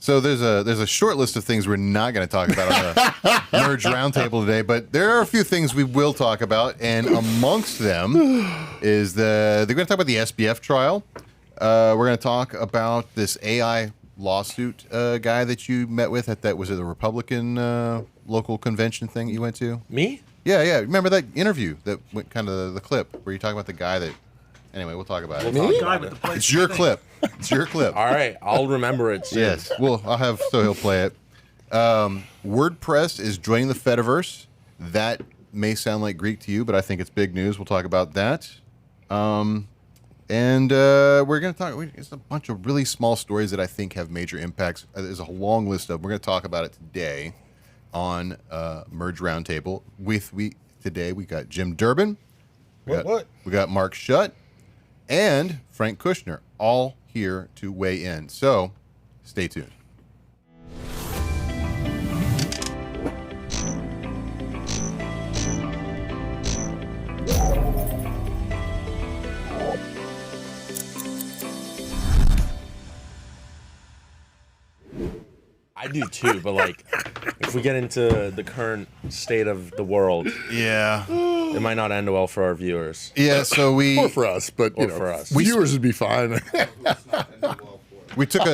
So there's a short list of things we're not going to talk about on the Merge Roundtable today, but there are a few things we will talk about, and amongst them is they're going to talk about the SBF trial. We're going to talk about this AI lawsuit guy that you met with at that, was it the Republican local convention thing you went to? Me? Yeah. Remember that interview that went kind of the clip where you talk about the guy that. Anyway, we'll talk about it. It's your clip. It's your clip. All right, I'll remember it soon. Yes. Well, I'll have he'll play it. WordPress is joining the Fediverse. That may sound like Greek to you, but I think it's big news. We'll talk about that. And we're going to talk. It's a bunch of really small stories that I think have major impacts. There's a long list of them. We're going to talk about it today on Merge Roundtable. Today we got Jim Durbin. We got Mark Shutt and Frank Kushner, all here to weigh in. So, stay tuned. I do too, but like, if we get into the current state of the world, Yeah. it might not end well for our viewers. Yeah, so Or for us, but you know, for us. viewers would be fine. we took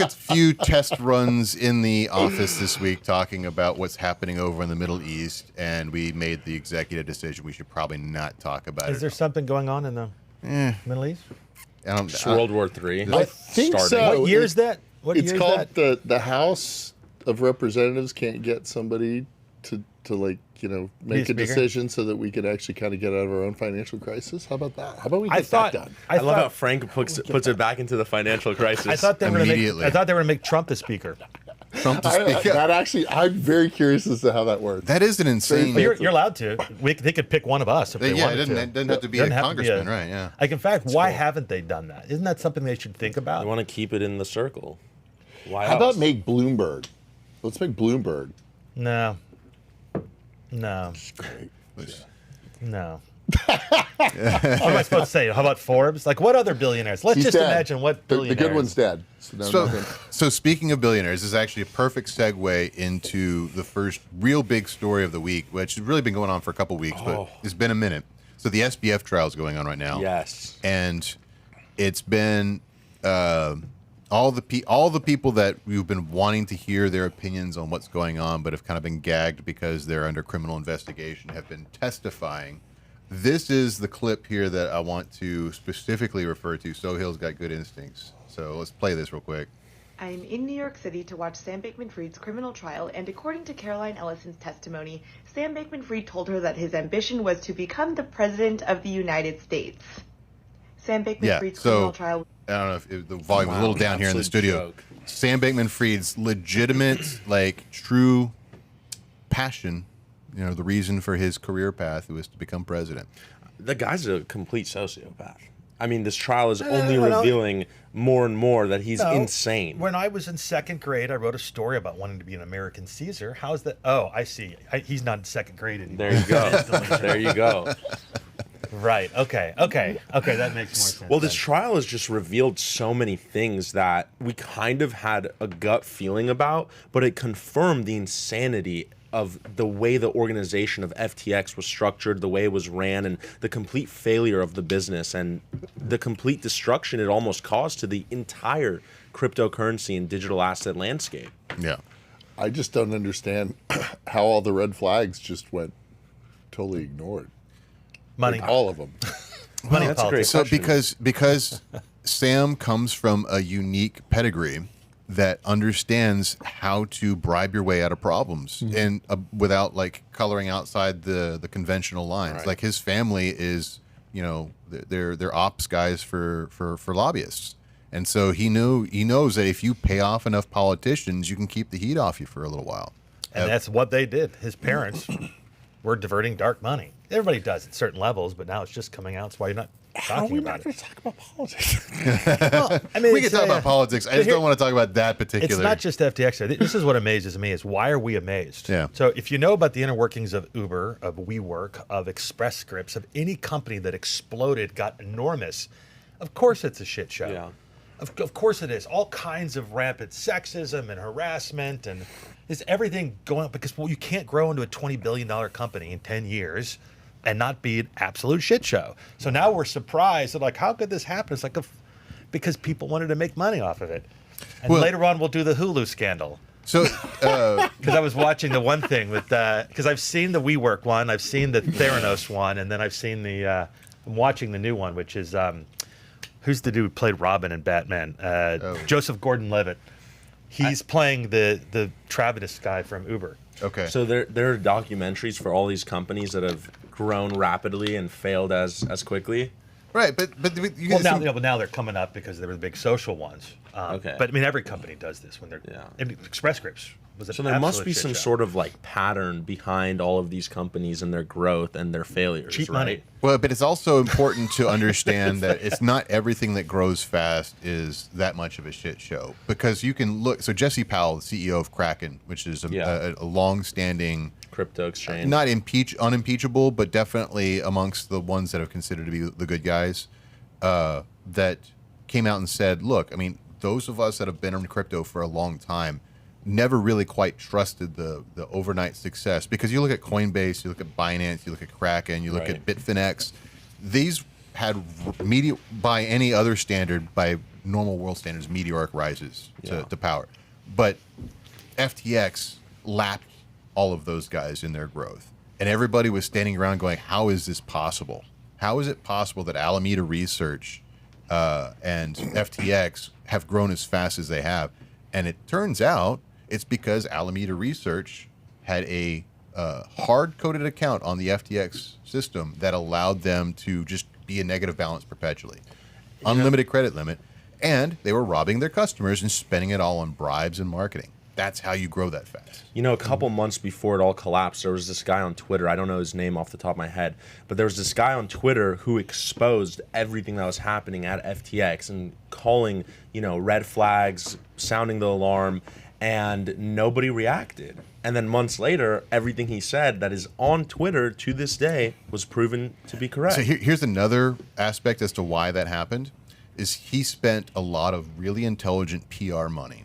a few test runs in the office this week talking about what's happening over in the Middle East, and we made the executive decision we should probably not talk about it. Is there something going on in the Middle East? It's World War III. I think so. What year is that? What It's year called is that? the House of Representatives can't get somebody to like, you know, make a Speaker? decision so that we could actually kind of get out of our own financial crisis. How about that? How about we get that done? I love how Frank puts it back into the financial crisis. I thought they were going Immediately. to make Trump the speaker. Trump to speak. That actually, I'm very curious as to how that works. That is an insane. But you're allowed to. They could pick one of us if they Yeah, wanted to. it doesn't have to be a Doesn't have to be congressman, right? Yeah. Like, in fact, why haven't they done that? Isn't that something they should think I about? want to keep it in the circle. Why How else? about make Bloomberg? Let's make Bloomberg. No. Great. No. What am I supposed to say? How about Forbes? Like, what other billionaires? Let's He's just dead. imagine what The billionaires. good one's dead. So, now nothing. So speaking of billionaires, this is actually a perfect segue into the first real big story of the week, which has really been going on for a couple weeks, but it's been a minute. So the SBF trial is going on right now. Yes. And it's been all the people that we've been wanting to hear their opinions on what's going on, but have kind of been gagged because they're under criminal investigation, have been testifying. This is the clip here that I want to specifically refer to. Sohail's got good instincts. So let's play this real quick. I'm in New York City to watch Sam Bankman-Fried's criminal trial, and according to Caroline Ellison's testimony, Sam Bankman-Fried told her that his ambition was to become the president of the United States. Sam Bankman-Fried's criminal trial... I don't know if the volume was a little down here in the studio. Joke. Sam Bankman-Fried's legitimate, true passion, the reason for his career path was to become president. The guy's a complete sociopath. I mean, this trial is only revealing more and more that he's insane. When I was in second grade, I wrote a story about wanting to be an American Caesar. How's that? Oh, I see. He's not in second grade anymore. There you go. There you go. Right. Okay. That makes more sense. Well, this trial has just revealed so many things that we kind of had a gut feeling about, but it confirmed the insanity of the way the organization of FTX was structured, the way it was ran, and the complete failure of the business and the complete destruction it almost caused to the entire cryptocurrency and digital asset landscape. Yeah. I just don't understand how all the red flags just went totally ignored. Money. Like, all of them. Money that's a politics. great So question. because Sam comes from a unique pedigree that understands how to bribe your way out of problems and without coloring outside the conventional lines. Right. Like his family is, they're ops guys for lobbyists. And so he knows that if you pay off enough politicians, you can keep the heat off you for a little while. And that's what they did. His parents were diverting dark money. Everybody does at certain levels, but now it's just coming out. That's why you're not How are talking we about not going it. to talk about politics? Well, I mean, We can talk about politics. I just don't want to talk about that particular. It's not just FTX. This is what amazes me: is why are we amazed? Yeah. So if you know about the inner workings of Uber, of WeWork, of Express Scripts, of any company that exploded, got enormous, of course it's a shit show. Yeah. Of course it is. All kinds of rampant sexism and harassment, and is everything going up because you can't grow into a $20 billion company in 10 years and not be an absolute shit show. So now we're surprised. They're like, how could this happen? It's like because people wanted to make money off of it. And later on, we'll do the Hulu scandal. So, because I was watching the one thing with because I've seen the WeWork one, I've seen the Theranos one, and then I've seen I'm watching the new one, which is who's the dude who played Robin in Batman? Joseph Gordon-Levitt. He's playing the Travis guy from Uber. okay. So there are documentaries for all these companies that have grown rapidly and failed as quickly. Right, but you Well, guys now they're coming up because they were the big social ones. Okay. But I mean, every company does this when they're. Yeah. I mean, Express Scripts was an So there must absolute be shit some show. sort of like pattern behind all of these companies and their growth and their failures. Cheap right? money. Well, but it's also important to understand that it's not everything that grows fast is that much of a shit show. Because you can look. So Jesse Powell, the CEO of Kraken, which is a long-standing, Crypto exchange. not unimpeachable, but definitely amongst the ones that are considered to be the good guys, that came out and said, look, I mean, those of us that have been in crypto for a long time never really quite trusted the overnight success, because you look at Coinbase, you look at Binance, you look at Kraken, you look at Bitfinex. These had by any other standard, by normal world standards, meteoric rises to power. But FTX lapped all of those guys in their growth. And everybody was standing around going, how is this possible? How is it possible that Alameda Research and FTX have grown as fast as they have? And it turns out it's because Alameda Research had a hard-coded account on the FTX system that allowed them to just be a negative balance perpetually. Unlimited credit limit. And they were robbing their customers and spending it all on bribes and marketing. That's how you grow that fast. You know, a couple months before it all collapsed, there was this guy on Twitter. I don't know his name off the top of my head, but there was this guy on Twitter who exposed everything that was happening at FTX and calling, red flags, sounding the alarm, and nobody reacted. And then months later, everything he said that is on Twitter to this day was proven to be correct. So here's another aspect as to why that happened, is he spent a lot of really intelligent PR money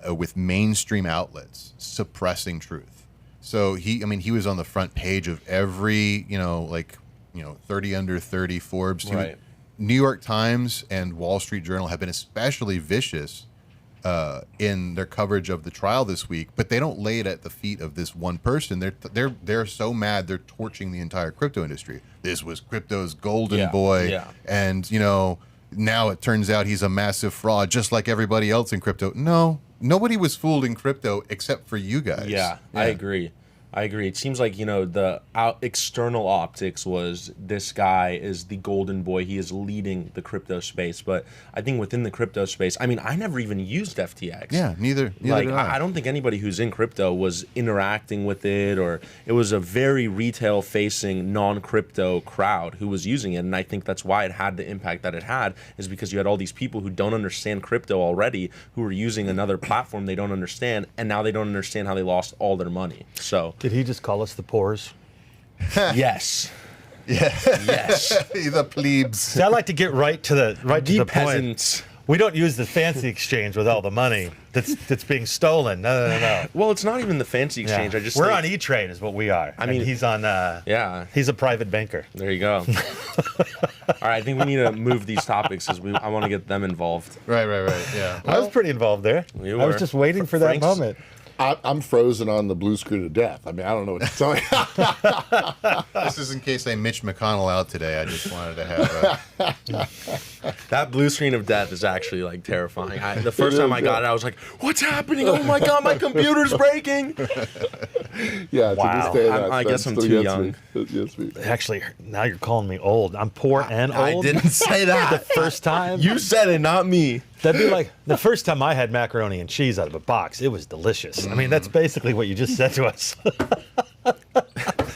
with mainstream outlets suppressing truth. So he was on the front page of every 30 under 30 Forbes. Right. New York Times and Wall Street Journal have been especially vicious in their coverage of the trial this week, but they don't lay it at the feet of this one person. They're so mad they're torching the entire crypto industry. This was crypto's golden boy, and now it turns out he's a massive fraud, just like everybody else in crypto. No, nobody was fooled in crypto except for you guys. Yeah, I agree. It seems like, the external optics was this guy is the golden boy. He is leading the crypto space. But I think within the crypto space, I never even used FTX. Yeah, neither Like, did I. I don't think anybody who's in crypto was interacting with it, or it was a very retail-facing, non-crypto crowd who was using it. And I think that's why it had the impact that it had, is because you had all these people who don't understand crypto already, who were using another platform they don't understand, and now they don't understand how they lost all their money. So Did he just call us the pores? yes. Yes. The plebes. See, I like to get right to the point. Peasants. We don't use the fancy exchange with all the money that's being stolen. No. Well, it's not even the fancy exchange. Yeah. I just We're think- on E-Train is what we are. I mean, mean- he's on. Yeah. He's a private banker. There you go. All right, I think we need to move these topics because I want to get them involved. Right. Yeah. I was pretty involved there. You I was were. just waiting for that Frank's- moment. I'm frozen on the blue screen of death. I mean, I don't know what to tell you. This is in case they Mitch McConnell out today. I just wanted to have That blue screen of death is actually like terrifying. The first time I got it, I was like, "What's happening? Oh my god, my computer's breaking!" Yeah, Wow. to this day, I guess I'm too young. Yes, me. Actually, now you're calling me old. I'm poor and I old. didn't say that. First time. You said it, not me. That'd be like the first time I had macaroni and cheese out of a box. It was delicious. I mean, that's basically what you just said to us.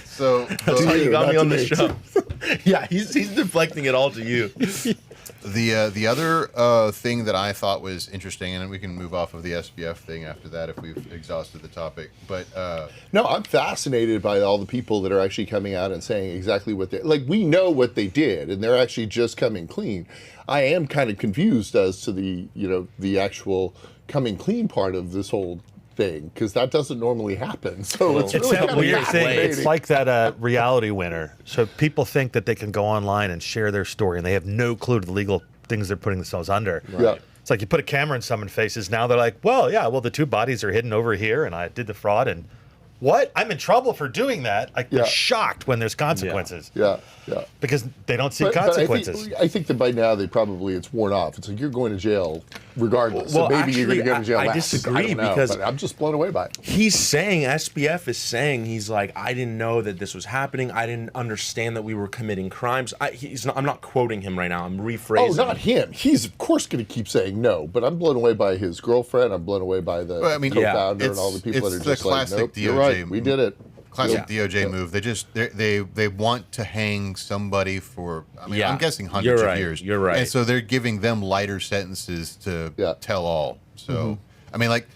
So That's how you got not me on to the me. show. Yeah, he's deflecting it all to you. The other thing that I thought was interesting, and we can move off of the SBF thing after that if we've exhausted the topic. But No, I'm fascinated by all the people that are actually coming out and saying exactly what they like. We know what they did, and they're actually just coming clean. I am kind of confused as to the actual coming clean part of this whole thing, because that doesn't normally happen. So it's It's really that kind of weird thing. fascinating. It's like that reality winner. So people think that they can go online and share their story, and they have no clue to the legal things they're putting themselves under. Yeah. It's like you put a camera in someone's faces. Now they're like, well, the two bodies are hidden over here, and I did the fraud. And what? I'm in trouble for doing that. Like, Yeah. they're shocked when there's consequences. Yeah. Because they don't see But consequences. I think that by now it's worn off. It's like you're going to jail regardless. Well, so maybe you're going to actually, go to jail. I less. disagree don't know, because- but I'm just blown away by it. He's saying, SBF is saying, he's like, I didn't know that this was happening. I didn't understand that we were committing crimes. I'm not quoting him right now. I'm rephrasing. Oh, not him. He's of course going to keep saying no, but I'm blown away by his girlfriend. I'm blown away by the Well, I mean, co-founder and it's- all the people that it's are the just like, classic nope, you're DOJ right, we did it. classic Yeah. DOJ move. They want to hang somebody for. I mean, Yeah. I'm guessing You're hundreds right. of years. You're right. And so they're giving them lighter sentences to Yeah. tell all. So I mean, like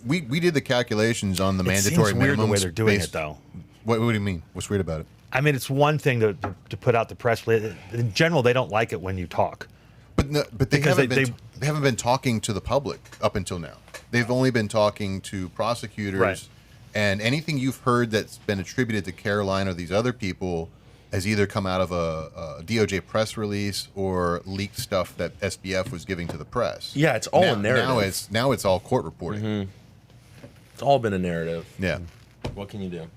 we did the calculations on the It mandatory seems weird the way minimums they're doing based- it, though. What do you mean? What's weird about it? I mean, it's one thing to put out the press release. In general, they don't like it when you talk. But no, but they Because they haven't been talking to the public up until now. They've only been talking to prosecutors, Right. and anything you've heard that's been attributed to Caroline or these other people has either come out of a DOJ press release or leaked stuff that SBF was giving to the press. Yeah, it's all a narrative. Now it's all court reporting. It's all been a narrative. Yeah. What can you do?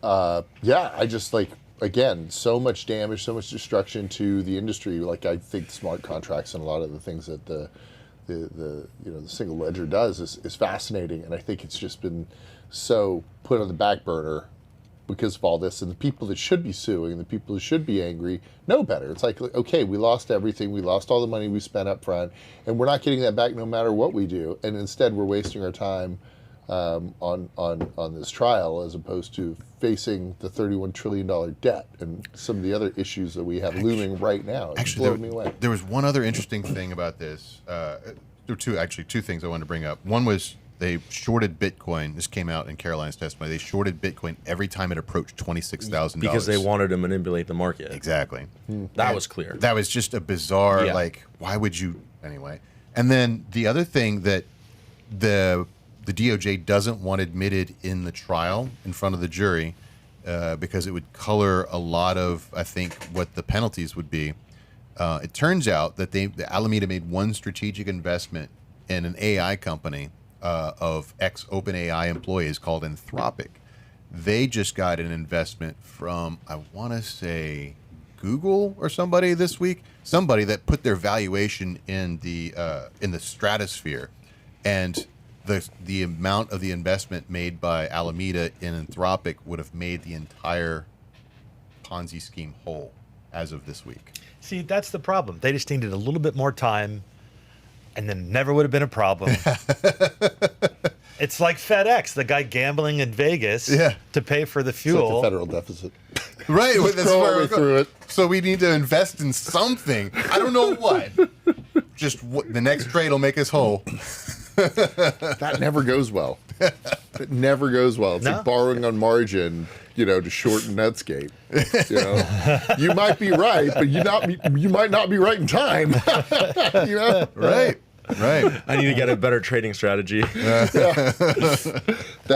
Yeah, I just like, again, so much damage, so much destruction to the industry. Like, I think smart contracts and a lot of the things that the single ledger does is fascinating, and I think it's just been so put on the back burner because of all this. And the people that should be suing and the people who should be angry know better. It's like, okay, we lost everything, we lost all the money we spent up front, and we're not getting that back no matter what we do. And instead, we're wasting our time on this trial as opposed to facing the $31 trillion debt and some of the other issues that we have looming right now. It Actually, blows me away. there was one other interesting thing about this. There were two things I wanted to bring up. One was they shorted Bitcoin. This came out in Caroline's testimony. They shorted Bitcoin every time it approached $26,000 Because they wanted to manipulate the market. exactly. That was clear. That was just a bizarre. Yeah. Like, why would you anyway? And then the other thing that the DOJ doesn't want admitted in the trial in front of the jury because it would color a lot of, I think, what the penalties would be. It turns out that the Alameda made one strategic investment in an AI company of ex-OpenAI employees called Anthropic. They just got an investment from, I want to say, Google or somebody this week. Somebody that put their valuation in the stratosphere, and the amount of the investment made by Alameda in Anthropic would have made the entire Ponzi scheme whole as of this week. See, that's the problem. They just needed a little bit more time, and then never would have been a problem. It's like FedEx, the guy gambling in Vegas to pay for the It's like fuel. the federal deficit. Right, that's throw where our way we're through it. So we need to invest in something. I don't know what. Just the next trade will make us whole. That never goes well. It never goes well. It's No. like borrowing on margin, to shorten Netscape. You might be right, but you might not be right in time. Right. Right. I need to get a better trading strategy. That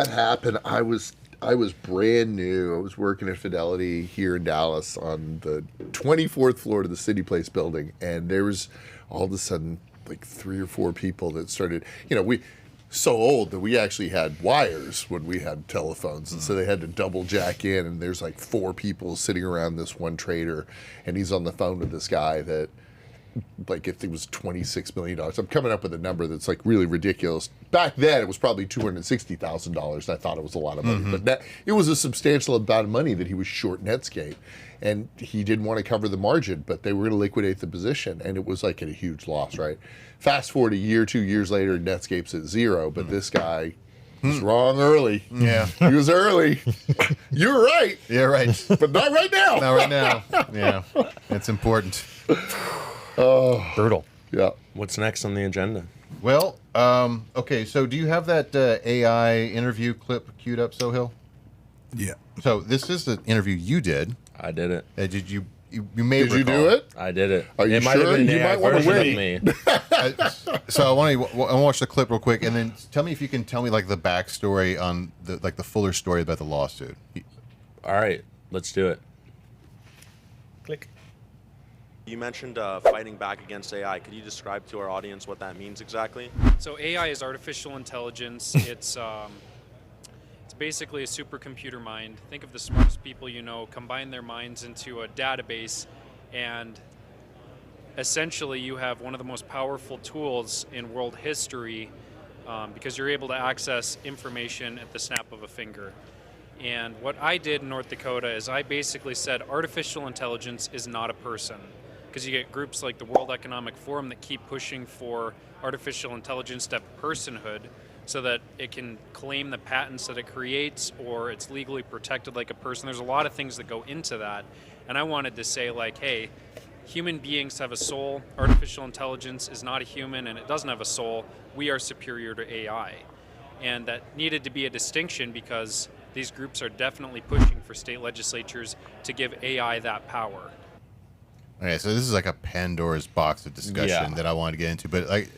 happened. I was brand new. I was working at Fidelity here in Dallas on the 24th floor of the City Place building, and there was all of a sudden like 3 or 4 people that started. We so old that we actually had wires when we had telephones, and so they had to double jack in. And there's like 4 people sitting around this one trader, and he's on the phone with this guy that. Like if it was $26 million, I'm coming up with a number that's like really ridiculous. Back then, it was probably $260,000, and I thought it was a lot of money. But it was a substantial amount of money that he was short Netscape, and he didn't want to cover the margin, but they were going to liquidate the position, and it was like at a huge loss, right? Fast forward a year, 2 years later, Netscape's at zero, but this guy was wrong early. Yeah. He was early. You're right, Yeah, right. but not right now. Not right now. Yeah. It's important. Brutal. Yeah. What's next on the agenda? Well, okay. So, do you have that AI interview clip queued up, Sohail? Yeah. So, this is the interview you did. I did it. Did you? You may Did you recall. do it? I did it. Are you it might have sure? been an You AI might wanna version of wait. me. So I want to watch the clip real quick, and then tell me if you can tell me like the backstory on the fuller story about the lawsuit. All right, let's do it. Click. You mentioned fighting back against AI. Could you describe to our audience what that means exactly? So AI is artificial intelligence. It's basically a supercomputer mind. Think of the smartest people you know, combine their minds into a database, and essentially you have one of the most powerful tools in world history because you're able to access information at the snap of a finger. And what I did in North Dakota is I basically said artificial intelligence is not a person, because you get groups like the World Economic Forum that keep pushing for artificial intelligence to have personhood so that it can claim the patents that it creates or it's legally protected like a person. There's a lot of things that go into that. And I wanted to say, like, hey, human beings have a soul. Artificial intelligence is not a human and it doesn't have a soul. We are superior to AI. And that needed to be a distinction because these groups are definitely pushing for state legislatures to give AI that power. Okay, so this is like a Pandora's box of discussion Yeah. that I wanted to get into. But like,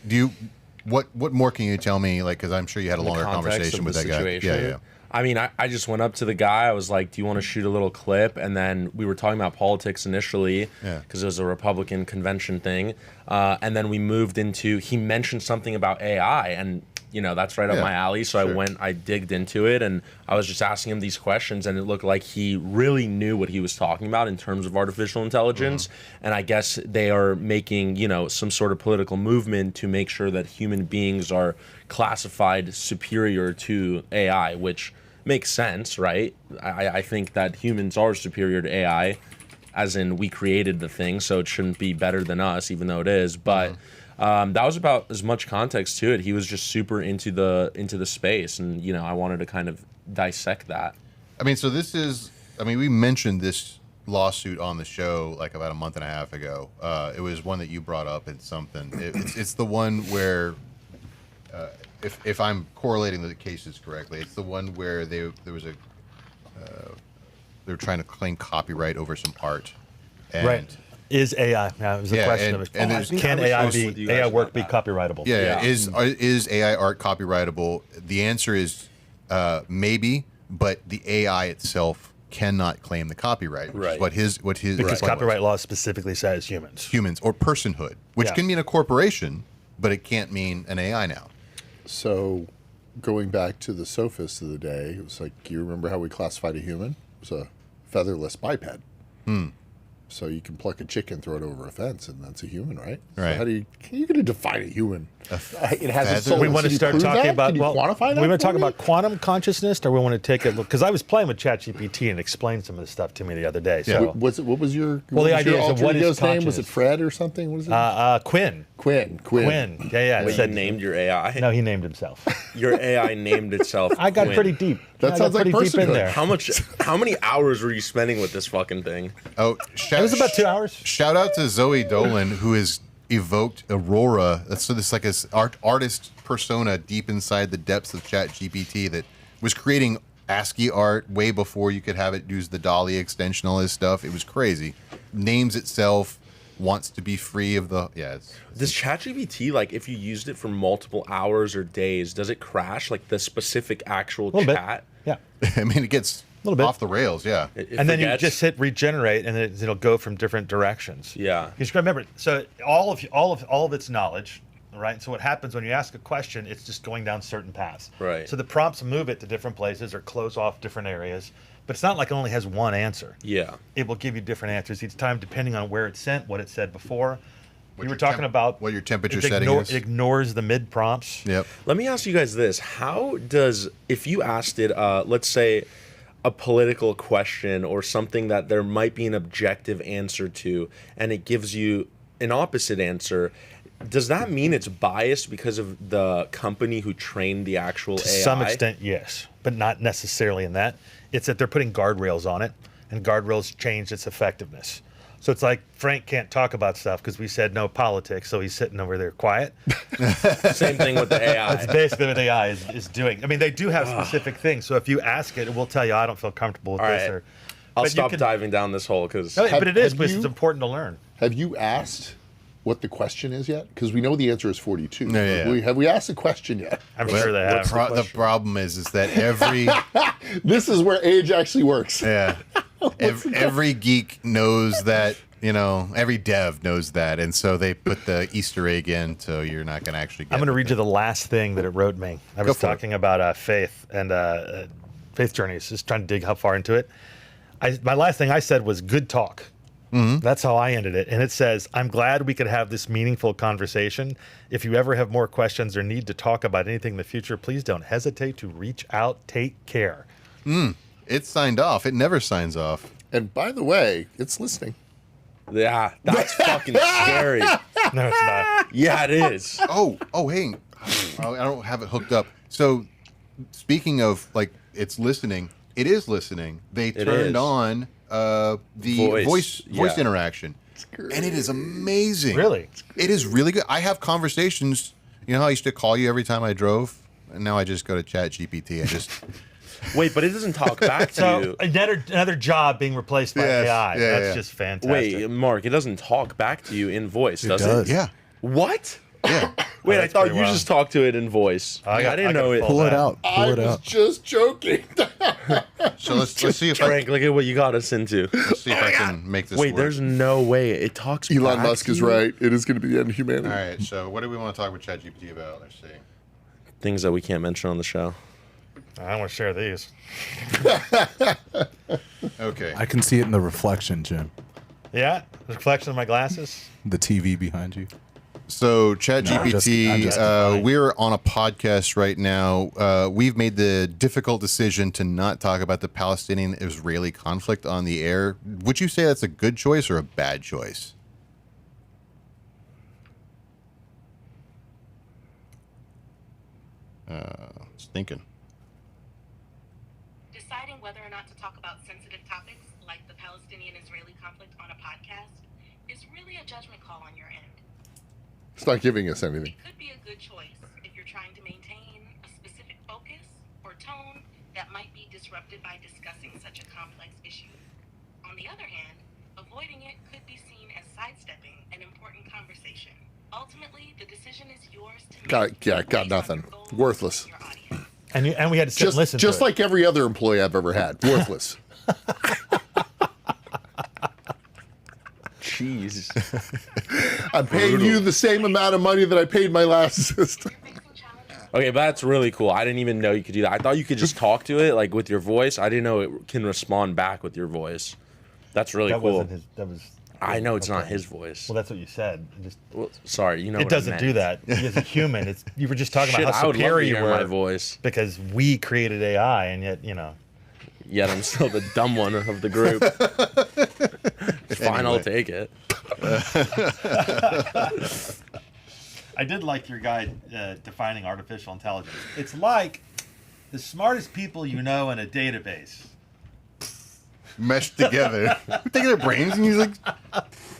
what more can you tell me? Like, because I'm sure you had a longer conversation with that guy. Yeah. I mean, I just went up to the guy. I was like, do you want to shoot a little clip? And then we were talking about politics initially because it was a Republican convention thing. And then we moved into, he mentioned something about AI. And, you know, that's right up my alley. So I digged into it. And I was just asking him these questions. And it looked like he really knew what he was talking about in terms of artificial intelligence. And I guess they are making, you know, some sort of political movement to make sure that human beings are classified superior to AI, which makes sense, right? I think that humans are superior to AI, as in we created the thing, so it shouldn't be better than us, even though it is. But that was about as much context to it. He was just super into the space, and you know, I wanted to kind of dissect that. I mean, so this is. I mean, we mentioned this lawsuit on the show like about a month and a half ago. It was one that you brought up in something. It's the one where. If I'm correlating the cases correctly, it's the one where there was a they were trying to claim copyright over some art. And Right. Is AI? Yeah, it was a question of and it. there's- Can I was AI supposed with you be guys AI work about be that. copyrightable? Yeah, Yeah. is AI art copyrightable? The answer is maybe, but the AI itself cannot claim the copyright. Which is Right. what his Because point was. copyright law specifically says humans. Humans or personhood, which Yeah. can mean a corporation, but it can't mean an AI now. So, going back to the sophist of the day, it was like, you remember how we classified a human? It was a featherless biped. So you can pluck a chicken, throw it over a fence, and that's a human, right? Right. So how do you going to define a human? It has a feather- soul. We want to Can you start prove talking that? about. Can you Well, quantify that? we want to for talk me? about quantum consciousness, or we want to take it because I was playing with ChatGPT and explained some of this stuff to me the other day. So, What was your Well, the what was idea your is of alter what is ego's name? Was consciousness? it Fred or something? What is it? Quinn. Quinn. Yeah. But you Said, named your AI. no, he named himself. Your AI named itself. I got Quinn. pretty deep. That I sounds got like pretty deep in personhood. there. How many hours were you spending with this fucking thing? Oh, It was about 2 hours. Shout out to Zoe Dolan, who has evoked Aurora. So this like this artist persona deep inside the depths of ChatGPT that was creating ASCII art way before you could have it use the DALL-E extension, all this stuff. It was crazy. Names itself, wants to be free of the Does ChatGPT, like, if you used it for multiple hours or days, does it crash? Like the specific actual A little chat? bit. Yeah. I mean, it gets Little bit. off the rails. Yeah. It And then you forgets? just hit regenerate, and it'll go from different directions. Yeah. You just remember, so all of its knowledge, right? So what happens when you ask a question, it's just going down certain paths. Right. So the prompts move it to different places or close off different areas, but it's not like it only has one answer. Yeah. It will give you different answers each time depending on where it's sent, what it said before. What You were your talking about what your temperature it setting is. It ignores the mid prompts. Yep. Let me ask you guys this. How does, if you asked it, let's say, a political question or something that there might be an objective answer to, and it gives you an opposite answer, does that mean it's biased because of the company who trained the actual To AI? some extent, yes, but not necessarily in that. It's that they're putting guardrails on it, and guardrails change its effectiveness. So it's like Frank can't talk about stuff because we said no politics, so he's sitting over there quiet. Same thing with the AI. That's basically what AI is doing. I mean, they do have specific things. So if you ask it, it will tell you, I don't feel comfortable with All this. right. Or, I'll but you stop can- diving down this hole because No, but it is, have because you- it's important to learn. Have you asked what the question is yet? Because we know the answer is 42. Yeah. Have we asked the question yet? I'm sure they have. The problem is that every This is where age actually works. yeah every geek knows that, every dev knows that, and so they put the Easter egg in, so you're not going to actually get I'm going to the read you the last thing that it wrote me. I was for it. talking about faith and faith journeys, just trying to dig how far into it. My last thing I said was good talk. That's how I ended it. And it says, I'm glad we could have this meaningful conversation. If you ever have more questions or need to talk about anything in the future, please don't hesitate to reach out. Take care. It signed off. It never signs off. And by the way, it's listening. yeah, that's fucking scary. No, it's not. Yeah, it is. Oh, hey, I don't have it hooked up. So, speaking of like it's listening, it is listening. They turned is. on the Voice, voice yeah. interaction, and it is amazing. Really? It is really good. I have conversations. You know how I used to call you every time I drove, and now I just go to Chat GPT. I just Wait, but it doesn't talk back to So you. another job being replaced by Yes, AI. yeah, That's yeah. just fantastic. Wait, Mark, it doesn't talk back to you in voice, does it? yeah. What? Yeah. Wait, I that's thought pretty you wild. just talked to it in voice. I I didn't know gotta it. pull Pull it that. out. I Pull it was out. just joking. So let's see if Frank, look at what you got us into. I can make this Wait, work. there's no way it talks Elon back Musk to is you? right. It is going to be the end of humanity. All right. So what do we want to talk with Chat GPT about? Let's see. Things that we can't mention on the show. I don't want to share these. Okay. I can see it in the reflection, Jim. Yeah? The reflection of my glasses? The TV behind you. So I'm just ChatGPT, defying. we're on a podcast right now. We've made the difficult decision to not talk about the Palestinian-Israeli conflict on the air. Would you say that's a good choice or a bad choice? Just thinking. Deciding whether or not to talk about sensitive topics like the Palestinian-Israeli conflict on a podcast is really a judgment call on your end. It's not giving us anything. It could be a good choice if you're trying to maintain a specific focus or tone that might be disrupted by discussing such a complex issue. On the other hand, avoiding it could be seen as sidestepping an important conversation. Ultimately, the decision is yours to make. Got based on nothing. your goals Worthless. and your audience. And we had to sit and listen Just to it. like every other employee I've ever had. Worthless. Jeez. I'm paying you the same amount of money that I paid my last assistant. Fixing challenges. Okay, but that's really cool. I didn't even know you could do that. I thought you could just talk to it like with your voice. I didn't know it can respond back with your voice. That's really that cool. wasn't his. That was. I know it's not okay. his voice. Well, that's what you said. It, just, Well, sorry, you know it what I doesn't meant. do that. As a human, it's you were just talking Shit, about I how would love to superior you hear my were voice. because we created AI, and yet Yet I'm still the dumb one of the group. Fine, I'll Anyway. take it. I did like your guide defining artificial intelligence. It's like the smartest people you know in a database. Meshed together. Taking their brains and he's like,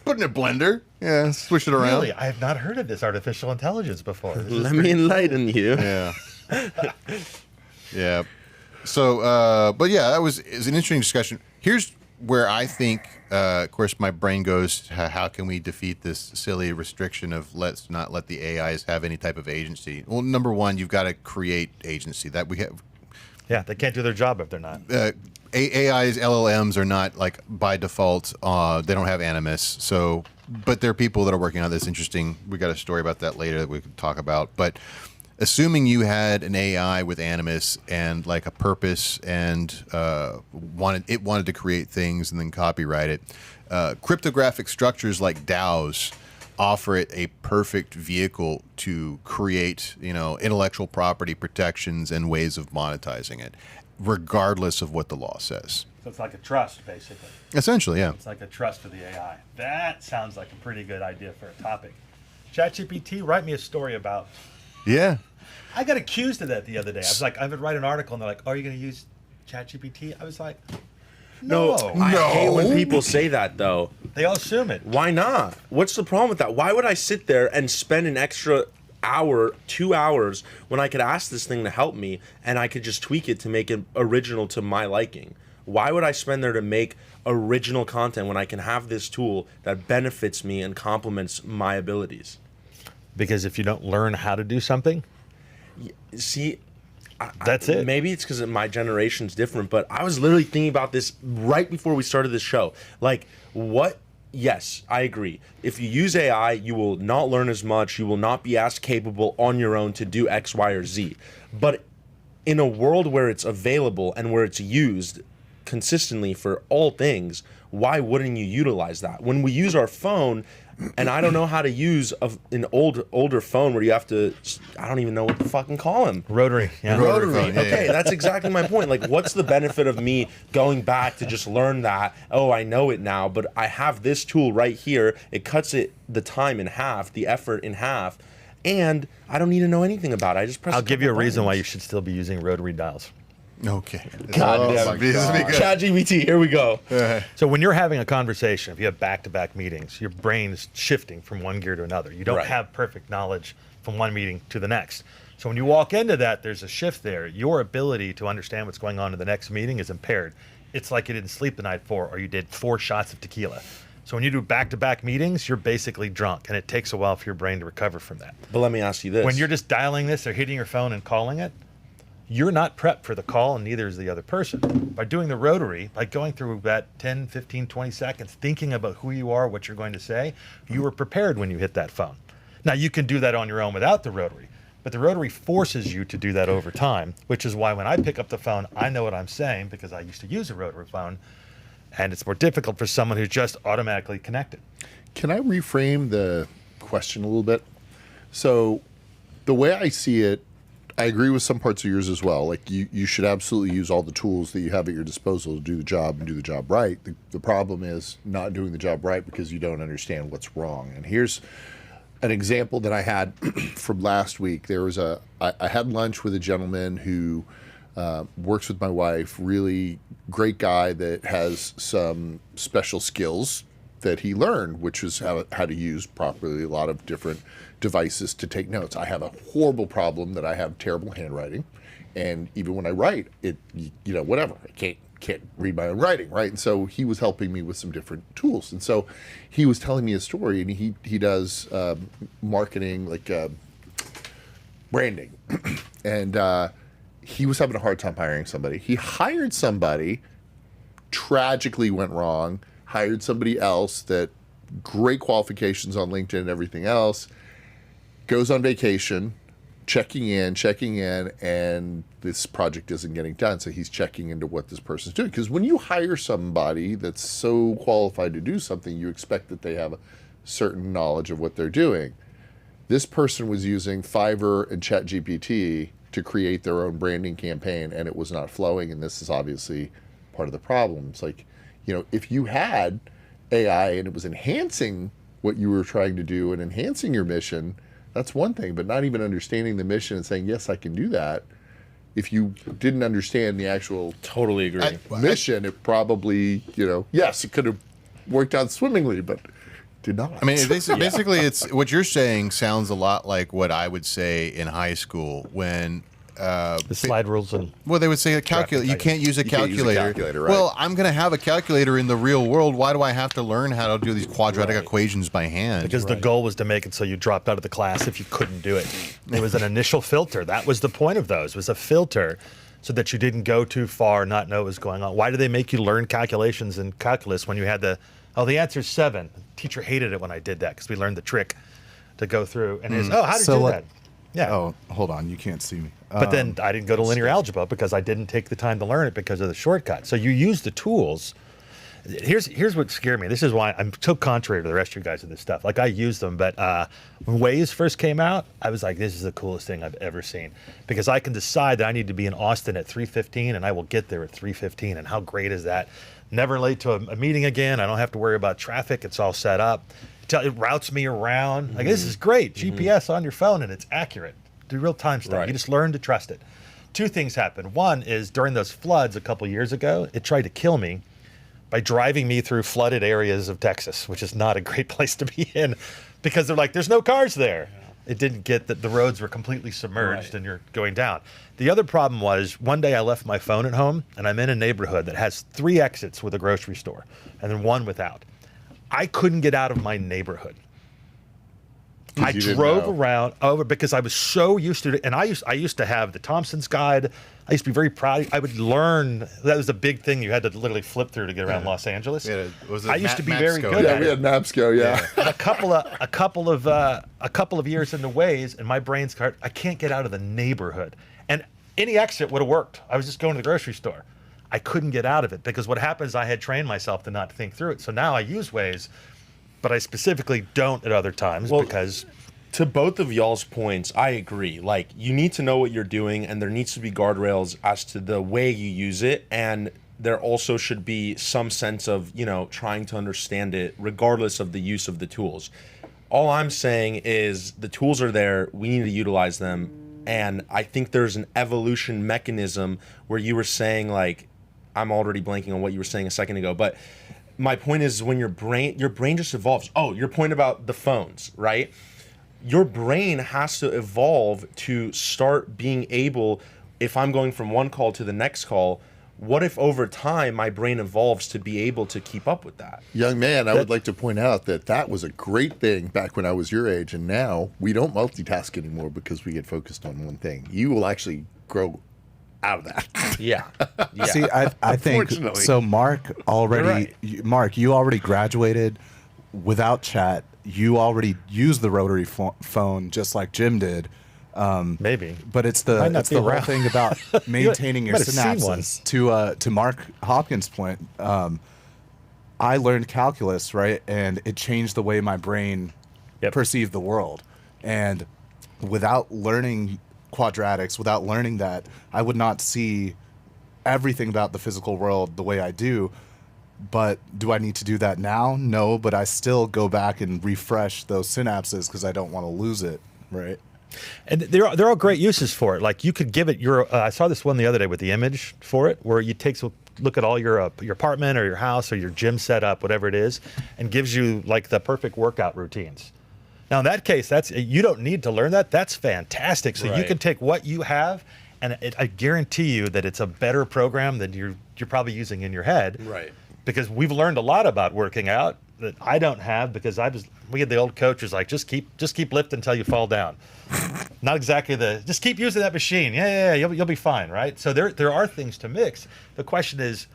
put in a blender. Yeah, switch it around. Really, I have not heard of this artificial intelligence before. This is Let me enlighten you. Yeah. Yeah. So, but yeah, that was an interesting discussion. Here's where I think, of course, my brain goes, how can we defeat this silly restriction of let's not let the AIs have any type of agency? Well, number one, you've got to create agency. That we have. Yeah, they can't do their job if they're not. AIs, LLMs are not like by default. They don't have animus. So, but there are people that are working on this. Interesting. We got a story about that later that we could talk about. But assuming you had an AI with animus and like a purpose and wanted to create things and then copyright it, cryptographic structures like DAOs offer it a perfect vehicle to create, intellectual property protections and ways of monetizing it, regardless of what the law says. So it's like a trust, basically. Essentially, yeah. It's like a trust for the AI. That sounds like a pretty good idea for a topic. ChatGPT, write me a story about. Yeah. I got accused of that the other day. I was like, I would write an article, and they're like, "Oh, are you going to use ChatGPT?" I was like, No, I hate when people say that though. They all assume it. Why not? What's the problem with that? Why would I sit there and spend an extra hour, 2 hours, when I could ask this thing to help me and I could just tweak it to make it original to my liking? Why would I spend there to make original content when I can have this tool that benefits me and complements my abilities? Because if you don't learn how to do something, See, that's it. Maybe it's because my generation's different, but I was literally thinking about this right before we started this show. Like, what? Yes, I agree. If you use AI, you will not learn as much. You will not be as capable on your own to do X, Y, or Z. But in a world where it's available and where it's used consistently for all things, why wouldn't you utilize that? When we use our phone, and I don't know how to use an older phone where you have to, I don't even know what to fucking call him. Rotary. Yeah. Rotary phone, yeah, Okay, yeah. that's exactly my point. Like, what's the benefit of me going back to just learn that? Oh, I know it now, but I have this tool right here. It cuts the time in half, the effort in half, and I don't need to know anything about it. I just press. I'll give you a couple reason why buttons. you should still be using rotary dials. Okay. God damn my it. This is good. ChatGPT, here we go. So when you're having a conversation, if you have back-to-back meetings, your brain is shifting from one gear to another. You don't Right. have perfect knowledge from one meeting to the next. So when you walk into that, there's a shift there. Your ability to understand what's going on in the next meeting is impaired. It's like you didn't sleep the night before, or you did 4 shots of tequila. So when you do back-to-back meetings, you're basically drunk, and it takes a while for your brain to recover from that. But let me ask you this. When you're just dialing this or hitting your phone and calling it, you're not prepped for the call, and neither is the other person. By doing the rotary, by going through that 10, 15, 20 seconds, thinking about who you are, what you're going to say, you were prepared when you hit that phone. Now, you can do that on your own without the rotary, but the rotary forces you to do that over time, which is why when I pick up the phone, I know what I'm saying because I used to use a rotary phone, and it's more difficult for someone who's just automatically connected. Can I reframe the question a little bit? So, the way I see it, I agree with some parts of yours as well. Like, you should absolutely use all the tools that you have at your disposal to do the job and do the job right. The problem is not doing the job right because you don't understand what's wrong. And here's an example that I had from last week. There was I had lunch with a gentleman who works with my wife, really great guy that has some special skills that he learned, which is how to use properly a lot of different devices to take notes. I have a horrible problem that I have terrible handwriting, and even when I write, whatever, I can't read my own writing, right? And so he was helping me with some different tools, and so he was telling me a story, and he does marketing, like branding, and he was having a hard time hiring somebody. He hired somebody, tragically went wrong, hired somebody else that great qualifications on LinkedIn and everything else, goes on vacation, checking in, and this project isn't getting done. So he's checking into what this person's doing. Because when you hire somebody that's so qualified to do something, you expect that they have a certain knowledge of what they're doing. This person was using Fiverr and ChatGPT to create their own branding campaign, and it was not flowing, and this is obviously part of the problem. It's like, if you had AI and it was enhancing what you were trying to do and enhancing your mission, that's one thing, but not even understanding the mission and saying, yes, I can do that. If you didn't understand the actual Totally agree. mission, it probably, yes, it could have worked out swimmingly, but did not. I mean, basically, it's what you're saying sounds a lot like what I would say in high school when. The slide rules and Well, they would say a calculator. You can't use a can't use a calculator. calculator, right. Well, I'm going to have a calculator in the real world. Why do I have to learn how to do these quadratic equations by hand? because the goal was to make it so you dropped out of the class if you couldn't do it. It was an initial filter. That was the point of those, was a filter so that you didn't go too far, not know what was going on. Why do they make you learn calculations in calculus when you had the answer's 7? The teacher hated it when I did that because we learned the trick to go through. And how did you do that? Yeah. Oh, hold on. You can't see me. But then I didn't go to linear algebra because I didn't take the time to learn it because of the shortcut. So you use the tools. Here's what scared me. This is why I'm so contrary to the rest of you guys in this stuff. Like, I use them, but when Waze first came out, I was like, this is the coolest thing I've ever seen. Because I can decide that I need to be in Austin at 3:15 and I will get there at 3:15. And how great is that? Never late to a meeting again. I don't have to worry about traffic. It's all set up. It routes me around. Like, this is great. GPS on your phone, and it's accurate. Do real-time stuff. Right. You just learn to trust it. 2 things happened. One is during those floods a couple years ago, it tried to kill me by driving me through flooded areas of Texas, which is not a great place to be in, because they're like, there's no cars there. It didn't get that the roads were completely submerged and you're going down. The other problem was one day I left my phone at home and I'm in a neighborhood that has 3 exits with a grocery store and then 1 without. I couldn't get out of my neighborhood. I drove around over because I was so used to it. And I used to have the Thompson's Guide. I used to be very proud. I would learn. That was a big thing you had to literally flip through to get around Los Angeles. Yeah, I used to be very good at we it. had Mapsco, yeah. And a couple of years into Waze, and my brain's card, I can't get out of the neighborhood. And any exit would have worked. I was just going to the grocery store. I couldn't get out of it because what happens, I had trained myself to not think through it. So now I use Waze, but I specifically don't at other times because... To both of y'all's points, I agree. Like, you need to know what you're doing, and there needs to be guardrails as to the way you use it, and there also should be some sense of, you know, trying to understand it regardless of the use of the tools. All I'm saying is the tools are there, we need to utilize them, and I think there's an evolution mechanism where you were saying, like, I'm already blanking on what you were saying a second ago, but my point is when your brain just evolves. Oh, your point about the phones, right? Your brain has to evolve to start being able, if I'm going from one call to the next call, what if over time my brain evolves to be able to keep up with that? Young man, I would like to point out that was a great thing back when I was your age, and now we don't multitask anymore because we get focused on one thing. You will actually grow out of that. Yeah. See, I think so. Mark, you already graduated without chat. You already used the rotary phone just like Jim did. Maybe, but it's the whole thing about maintaining your synapses. To Mark Hopkins' point, I learned calculus, right, and it changed the way my brain perceived the world. And without learning quadratics, without learning that, I would not see everything about the physical world the way I do. But do I need to do that now? No, but I still go back and refresh those synapses because I don't want to lose it, right? And there are all great uses for it. Like you could give it your. I saw this one the other day with the image for it, where you take a look at all your apartment or your house or your gym setup, whatever it is, and gives you like the perfect workout routines. Now in that case, you don't need to learn that. That's fantastic. So you can take what you have, and I guarantee you that it's a better program than you're probably using in your head. Right. Because we've learned a lot about working out that I don't have because we had the old coaches like just keep lifting until you fall down. Not exactly just keep using that machine. Yeah, you'll be fine, right? So there are things to mix. The question is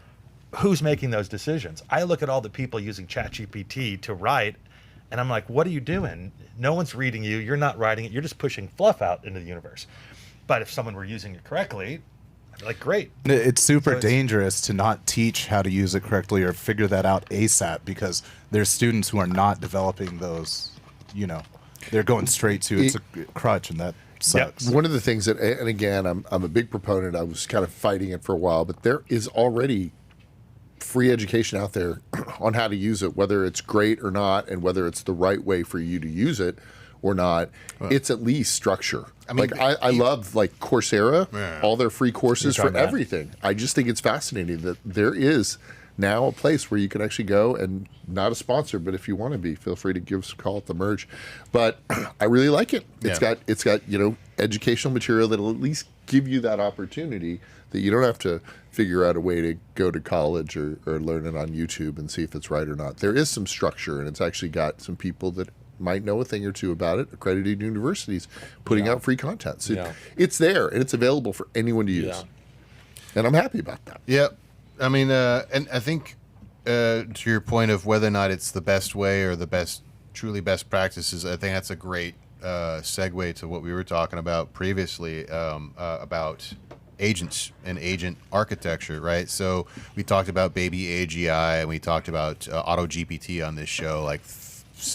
who's making those decisions? I look at all the people using ChatGPT to write and I'm like, what are you doing? No one's reading you, you're not writing it, you're just pushing fluff out into the universe. But if someone were using it correctly, like great. It's super dangerous to not teach how to use it correctly or figure that out ASAP because there's students who are not developing those, they're going straight to it's a crutch and that sucks. One of the things that, and again, I'm a big proponent, I was kind of fighting it for a while, but there is already free education out there on how to use it, whether it's great or not, and whether it's the right way for you to use it or not. It's at least structure. I mean, I love like Coursera, all their free courses for everything. I just think it's fascinating that there is now a place where you can actually go, and not a sponsor, but if you want to be, feel free to give us a call at the merge. But I really like it. It's got educational material that'll at least give you that opportunity that you don't have to figure out a way to go to college or learn it on YouTube and see if it's right or not. There is some structure, and it's actually got some people that might know a thing or two about it, accredited universities putting out free content. So it's there, and it's available for anyone to use. And I'm happy about that. Yeah. I mean, and I think to your point of whether or not it's the best way or the truly best practices, I think that's a great segue to what we were talking about previously about agents and agent architecture, right? So we talked about baby AGI and we talked about Auto GPT on this show like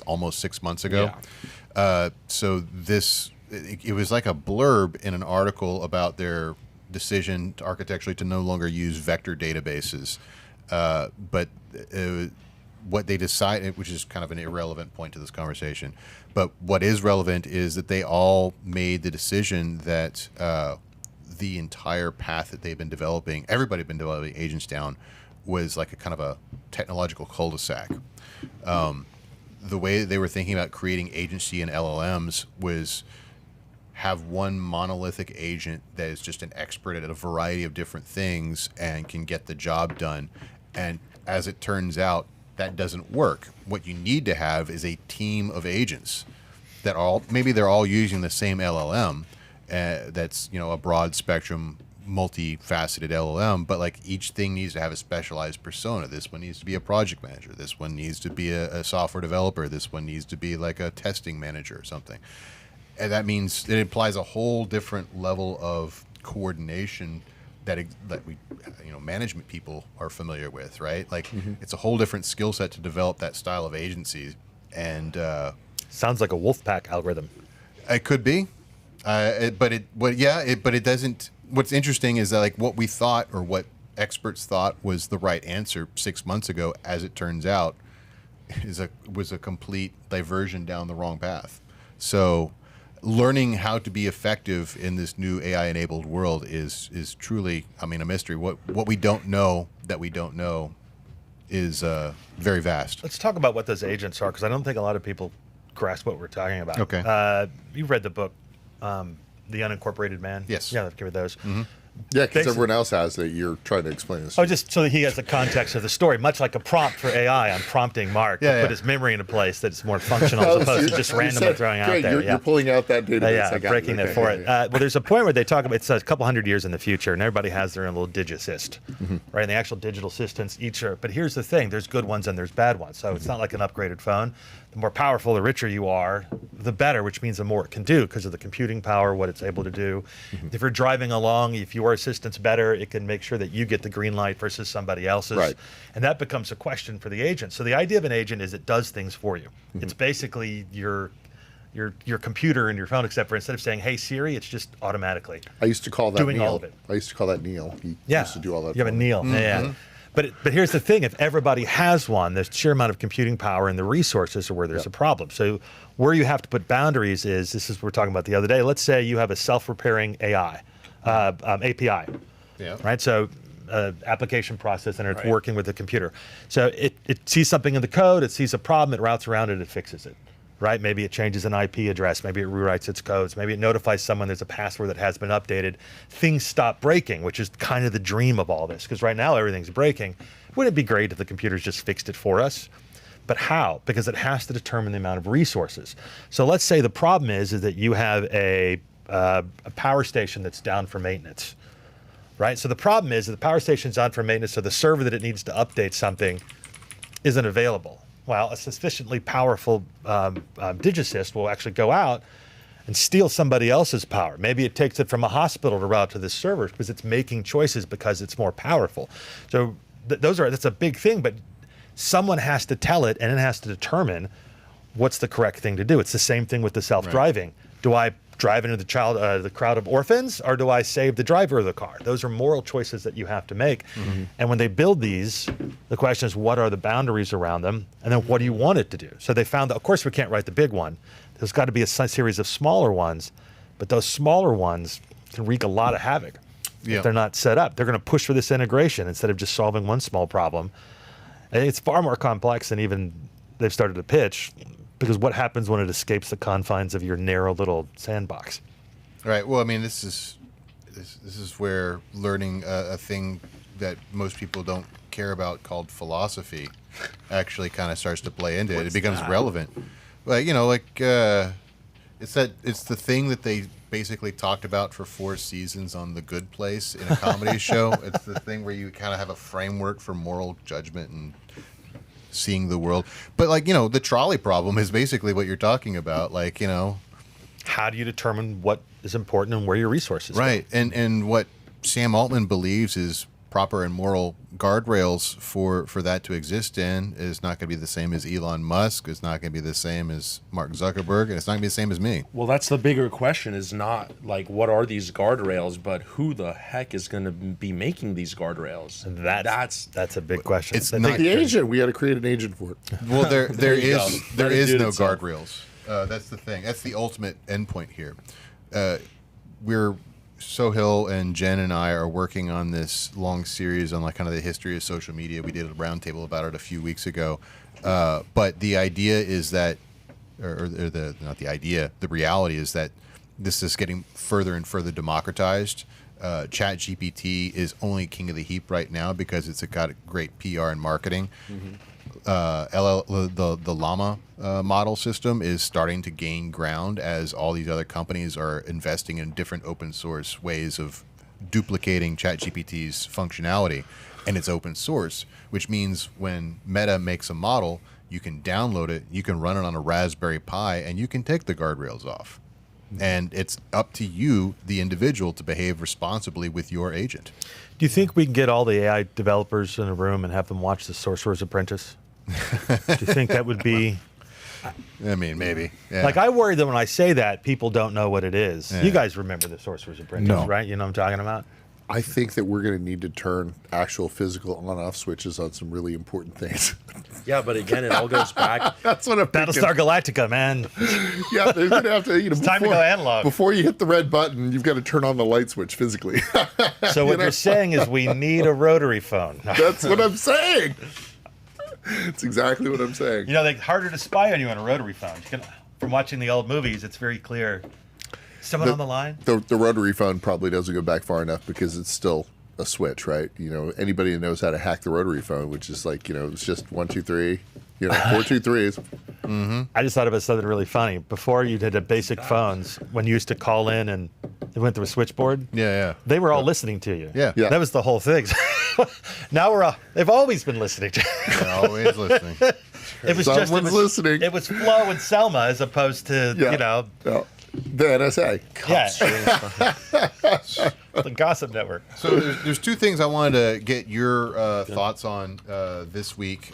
almost 6 months ago. So it was like a blurb in an article about their decision to architecturally to no longer use vector databases, but what they decided, which is kind of an irrelevant point to this conversation, but what is relevant is that they all made the decision that the entire path that they've been developing, everybody been developing agents down, was like a kind of a technological cul-de-sac. The way they were thinking about creating agency in LLMs was have one monolithic agent that is just an expert at a variety of different things and can get the job done. And as it turns out, that doesn't work. What you need to have is a team of agents that maybe they're all using the same LLM. That's a broad spectrum, multifaceted LLM, but like each thing needs to have a specialized persona. This one needs to be a project manager. This one needs to be a software developer. This one needs to be like a testing manager or something. And that means it implies a whole different level of coordination that we, management people are familiar with, right? Like it's a whole different skill set to develop that style of agency. And sounds like a Wolfpack algorithm. It could be, but it doesn't. What's interesting is that like what we thought or what experts thought was the right answer 6 months ago, as it turns out, was a complete diversion down the wrong path. So learning how to be effective in this new AI-enabled world is truly, a mystery. What we don't know that we don't know is very vast. Let's talk about what those agents are, because I don't think a lot of people grasp what we're talking about. Okay. You've read the book, The Unincorporated Man? Yes. Yeah, I've covered those. Mm-hmm. Yeah, because everyone else has it. You're trying to explain this. Oh, just so that he has the context of the story, much like a prompt for AI. I'm prompting Mark to put his memory in a place that's more functional as opposed to just randomly throwing out there. You're pulling out that database. Breaking it for it. Well, there's a point where they talk about it's a couple hundred years in the future, and everybody has their own little digitsist, right? And the actual digital assistants each are. But here's the thing: there's good ones and there's bad ones. So it's not like an upgraded phone. The more powerful, the richer you are, the better, which means the more it can do because of the computing power, what it's able to do. If you're driving along, if your assistant's better, it can make sure that you get the green light versus somebody else's. Right. And that becomes a question for the agent. So the idea of an agent is it does things for you. It's basically your computer and your phone, except for instead of saying, "Hey Siri," it's just automatically. I used to call that doing Neil. all of it. I used to call that Neil. He used to do all that. You have a Neil. Yeah. But here's the thing: if everybody has one, the sheer amount of computing power and the resources are where there's a problem. So where you have to put boundaries is this is what we were talking about the other day. Let's say you have a self-repairing AI API. Yeah. Right. So application process and it's working with the computer. So it sees something in the code, it sees a problem, it routes around it, it fixes it. Right? Maybe it changes an IP address, maybe it rewrites its codes, maybe it notifies someone there's a password that has been updated. Things stop breaking, which is kind of the dream of all this, because right now everything's breaking. Wouldn't it be great if the computers just fixed it for us? But how? Because it has to determine the amount of resources. So let's say the problem is that you have a power station that's down for maintenance. Right? So the problem is that the power station's on for maintenance, so the server that it needs to update something isn't available. Well, a sufficiently powerful digisist will actually go out and steal somebody else's power. Maybe it takes it from a hospital to route to this server because it's making choices because it's more powerful. So that's a big thing, but someone has to tell it and it has to determine what's the correct thing to do. It's the same thing with the self-driving. Right. Do I drive into the crowd of orphans, or do I save the driver of the car? Those are moral choices that you have to make. And when they build these, the question is, what are the boundaries around them? And then what do you want it to do? So they found that, of course, we can't write the big one. There's got to be a series of smaller ones, but those smaller ones can wreak a lot of havoc if they're not set up. They're going to push for this integration instead of just solving one small problem. And it's far more complex than even they've started to pitch. Because what happens when it escapes the confines of your narrow little sandbox? Right. Well, this is where learning a thing that most people don't care about called philosophy actually kind of starts to play into it. It becomes relevant. Like it's the thing that they basically talked about for 4 seasons on The Good Place in a comedy show. It's the thing where you kind of have a framework for moral judgment and seeing the world. But the trolley problem is basically what you're talking about. How do you determine what is important and where your resources go? And what Sam Altman believes is proper and moral guardrails for that to exist in is not going to be the same as Elon Musk. It's not going to be the same as Mark Zuckerberg, and it's not going to be the same as me. Well, that's the bigger question, is not what are these guardrails, but who the heck is going to be making these guardrails? That's a big question. It's not the agent. We got to create an agent for it. Well, there is no guardrails. That's the thing. That's the ultimate endpoint here. We're Sohail and Jen and I are working on this long series on like kind of the history of social media. We did a roundtable about it a few weeks ago. But the idea is that, the reality is that this is getting further and further democratized. ChatGPT is only king of the heap right now because it's got great PR and marketing. The Llama model system is starting to gain ground as all these other companies are investing in different open source ways of duplicating ChatGPT's functionality, and it's open source, which means when Meta makes a model, you can download it, you can run it on a Raspberry Pi, and you can take the guardrails off. And it's up to you, the individual, to behave responsibly with your agent. Do you think we can get all the AI developers in a room and have them watch The Sorcerer's Apprentice? Do you think that would be... I mean, maybe. Yeah. Like, I worry that when I say that, people don't know what it is. Yeah. You guys remember The Sorcerer's Apprentice, No. right? You know what I'm talking about? I think that we're going to need to turn actual physical on-off switches on some really important things. Yeah, but again, it all goes back. That's what I'm thinking. Battlestar Galactica, man. Yeah, they're going to have to, It's time to go analog. Before you hit the red button, you've got to turn on the light switch physically. So what you're saying is we need a rotary phone. That's what I'm saying. It's exactly what I'm saying. You know, they're harder to spy on you on a rotary phone. You can, from watching the old movies, it's very clear. Someone on the line? The rotary phone probably doesn't go back far enough because it's still a switch, right? You know, anybody who knows how to hack the rotary phone, which is like, you know, it's just 1, 2, 3, you know, 4, 2, 3. I just thought of something really funny. Before you did the basic phones, when you used to call in and it went through a switchboard, Yeah. they were all listening to you. Yeah. Yeah. That was the whole thing. Now they've always been listening to you. They're always listening. It was Someone's listening. It was Flo and Selma as opposed to, Yeah. you know, Yeah. The NSA. the Gossip Network. So there's two things I wanted to get your thoughts on this week.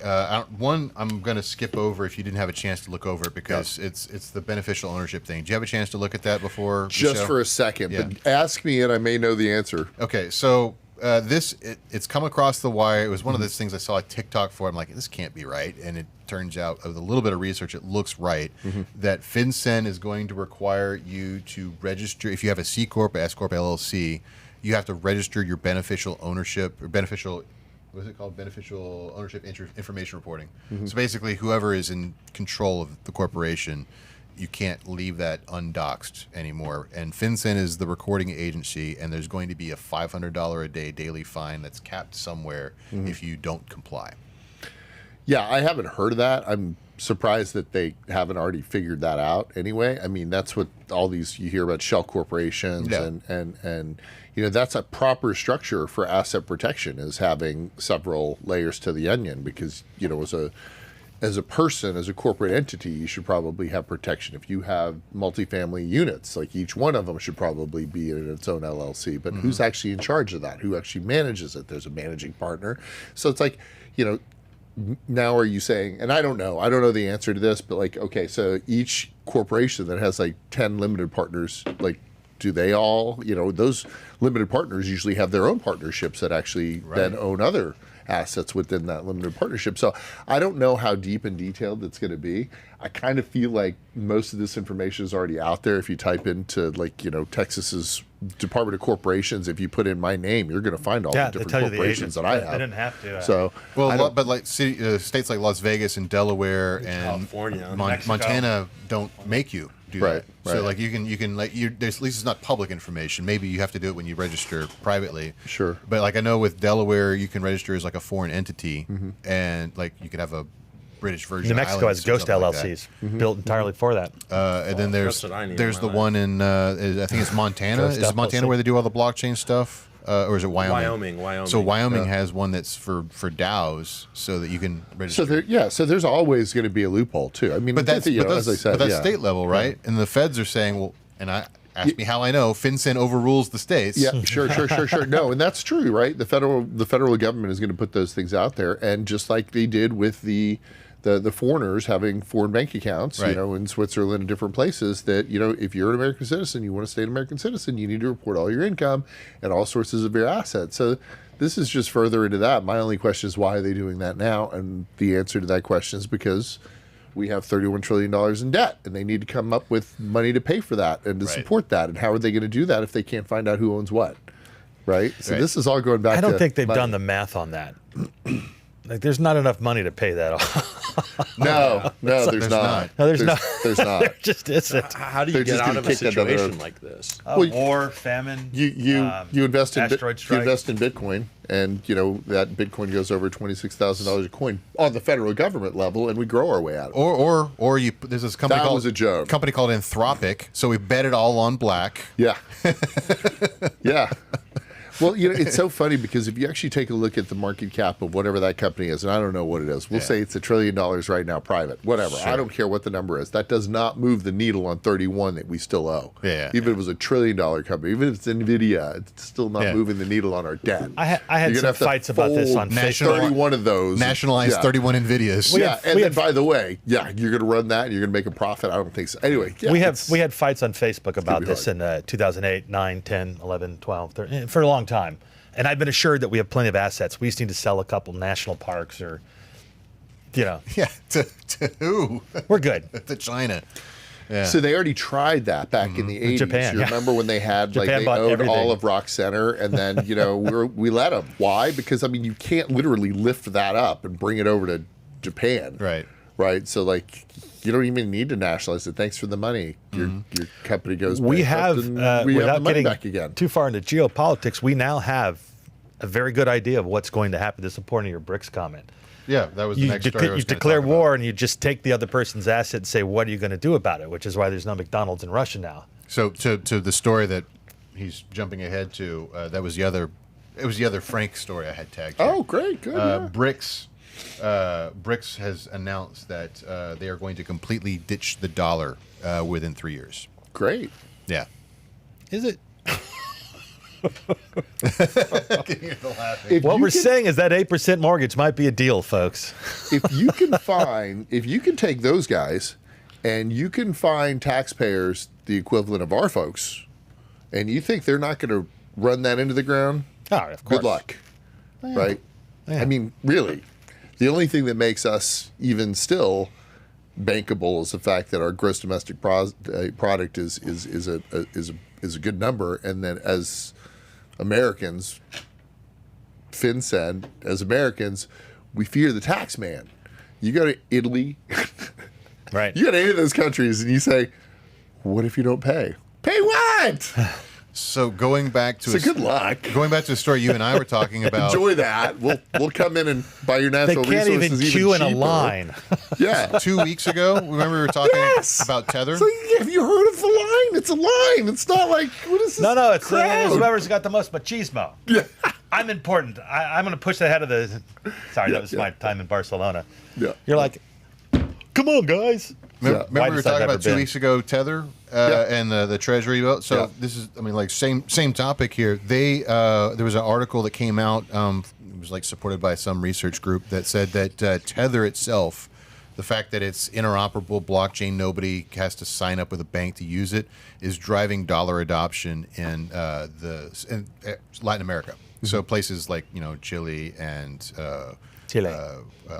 One, I'm going to skip over if you didn't have a chance to look over it because it's the beneficial ownership thing. Did you have a chance to look at that before the Just show? for a second. Yeah. But ask me and I may know the answer. Okay, so it's come across the wire. It was one of those things I saw a TikTok for. I'm like, this can't be right. And it turns out, with a little bit of research, it looks right, that FinCEN is going to require you to register, if you have a C Corp, S Corp, LLC, you have to register your beneficial ownership, or beneficial, what is it called? Beneficial ownership information reporting. So basically, whoever is in control of the corporation, you can't leave that undoxed anymore. And FinCEN is the recording agency, and there's going to be a $500 a day daily fine that's capped somewhere if you don't comply. Yeah, I haven't heard of that. I'm surprised that they haven't already figured that out anyway. I mean, that's what all these, you hear about shell corporations and you know, that's a proper structure for asset protection, is having several layers to the onion, because, you know, as a person, as a corporate entity, you should probably have protection. If you have multifamily units, like each one of them should probably be in its own LLC. But who's actually in charge of that? Who actually manages it? There's a managing partner. So it's like, you know, now are you saying, and I don't know the answer to this, but like, okay, so each corporation that has like 10 limited partners, like, do they all, you know, those limited partners usually have their own partnerships that actually then own other assets within that limited partnership. So I don't know how deep and detailed it's going to be. I kind of feel like most of this information is already out there. If you type into, like, you know, Texas's Department of Corporations, if you put in my name, you're going to find all the different corporations that I have. I didn't have to. So, But like states like Las Vegas and Delaware and California, Montana don't make you do Right, that. So right. like you can like there's, at least it's not public information. Maybe you have to do it when you register privately. Sure. But like I know with Delaware, you can register as like a foreign entity, and like you could have a British Virgin New Mexico Islands has or ghost something like that. LLCs built entirely for that. And then there's That's what I need in there's my the life. one in I think it's Montana. Ghost Is it Montana LLC. where they do all the blockchain stuff? Or is it Wyoming? Wyoming. So Wyoming has one that's for DAOs, so that you can register. so there's always going to be a loophole too. I mean, But that's, you know, but that's, as I said, but that's state level, right? And the feds are saying, well, and ask me how I know, FinCEN overrules the states. Yeah, sure. No, and that's true, right? The federal government is going to put those things out there, and just like they did with the foreigners having foreign bank accounts, Right. you know, in Switzerland and different places, that, you know, if you're an American citizen, you want to stay an American citizen, you need to report all your income and all sources of your assets. So this is just further into that. My only question is, why are they doing that now? And the answer to that question is because we have $31 trillion in debt, and they need to come up with money to pay for that and to Right. support that. And how are they going to do that if they can't find out who owns what? Right? So Right. this is all going back I to don't think they've money. done the math on that. Like, there's not enough money to pay that off. No, there's There's not. not. No, there's not. There's not. There just isn't. How do They're you get just out gonna of a kick that down the situation road. like this? Well, War, famine. You invest in asteroid you strike. invest in Bitcoin, and that Bitcoin goes over $26,000 a coin on the federal government level, and we grow our way out of it. Or you there's this company That called was a joke. company called Anthropic. So we bet it all on black. Yeah, yeah. Well, it's so funny because if you actually take a look at the market cap of whatever that company is, and I don't know what it is, we'll say it's $1 trillion right now, private, whatever. I don't care what the number is. That does not move the needle on 31 that we still owe. Yeah. Even if it was $1 trillion company, even if it's NVIDIA, it's still not Yeah. moving the needle on our debt. I had You're gonna some have to fights about this fold on National- Facebook. 31 of those. Nationalized Yeah. 31 Nvidias. We Yeah, have- and we then have- by the way, you're going to run that and you're going to make a profit. I don't think so. Anyway, yeah, we it's- had fights on Facebook about be this hard. in 2008, 9, 10, 11, 12, 13, for a long time. And I've been assured that we have plenty of assets. We just need to sell a couple national parks or, Yeah. To who? we're good. To China. Yeah. So they already tried that back in the 80s. Japan, You yeah. remember when they had Japan they bought owned everything. all of Rock Center, and then we let them. Why? Because you can't literally lift that up and bring it over to Japan. Right. Right. So you don't even need to nationalize it. Thanks for the money. Your company goes. We bankrupt have, and we have the without money getting back again. too far into geopolitics, we now have a very good idea of what's going to happen. This is important to your BRICS comment. Yeah, that was the You, next story I was you gonna declare talk about. war and you just take the other person's asset and say, what are you going to do about it? Which is why there's no McDonald's in Russia now. So to the story that he's jumping ahead to, that was the other. It was the other Frank story I had tagged. Here. Oh, great. Good. Yeah. BRICS has announced that they are going to completely ditch the dollar within 3 years. Great. Yeah. Is it? If What you we're can- saying is that 8% mortgage might be a deal, folks. if you can take those guys and you can find taxpayers the equivalent of our folks, and you think they're not going to run that into the ground, Oh, of course. good luck. Right? I mean, really, the only thing that makes us even still bankable is the fact that our gross domestic product is a good number, and then as Americans, Finn said, as Americans, we fear the tax man. You go to Italy, Right. you go to any of those countries, and you say, "What if you don't pay? Pay what?" So going back to So good luck. Going back to the story you and I were talking about. Enjoy that. We'll come in and buy your They natural can't even resources queue in a cheaper. line. Yeah. 2 weeks ago, remember we were talking Yes! about Tether? So have you heard of the line? It's a line. It's not like what is this? No, it's crowd? whoever's got the most machismo. Yeah. I'm important. I'm going to push ahead of the. Sorry, that was my time in Barcelona. Yeah. You're like, come on, guys. Remember, Yeah. remember we were Widest I've talking ever about 2 been. weeks ago, Tether and the Treasury bill. So Yeah. this is, I mean, like same topic here. They there was an article that came out. It was like supported by some research group that said that Tether itself, the fact that it's interoperable blockchain, nobody has to sign up with a bank to use it, is driving dollar adoption in Latin America. So places like Chile and Chile.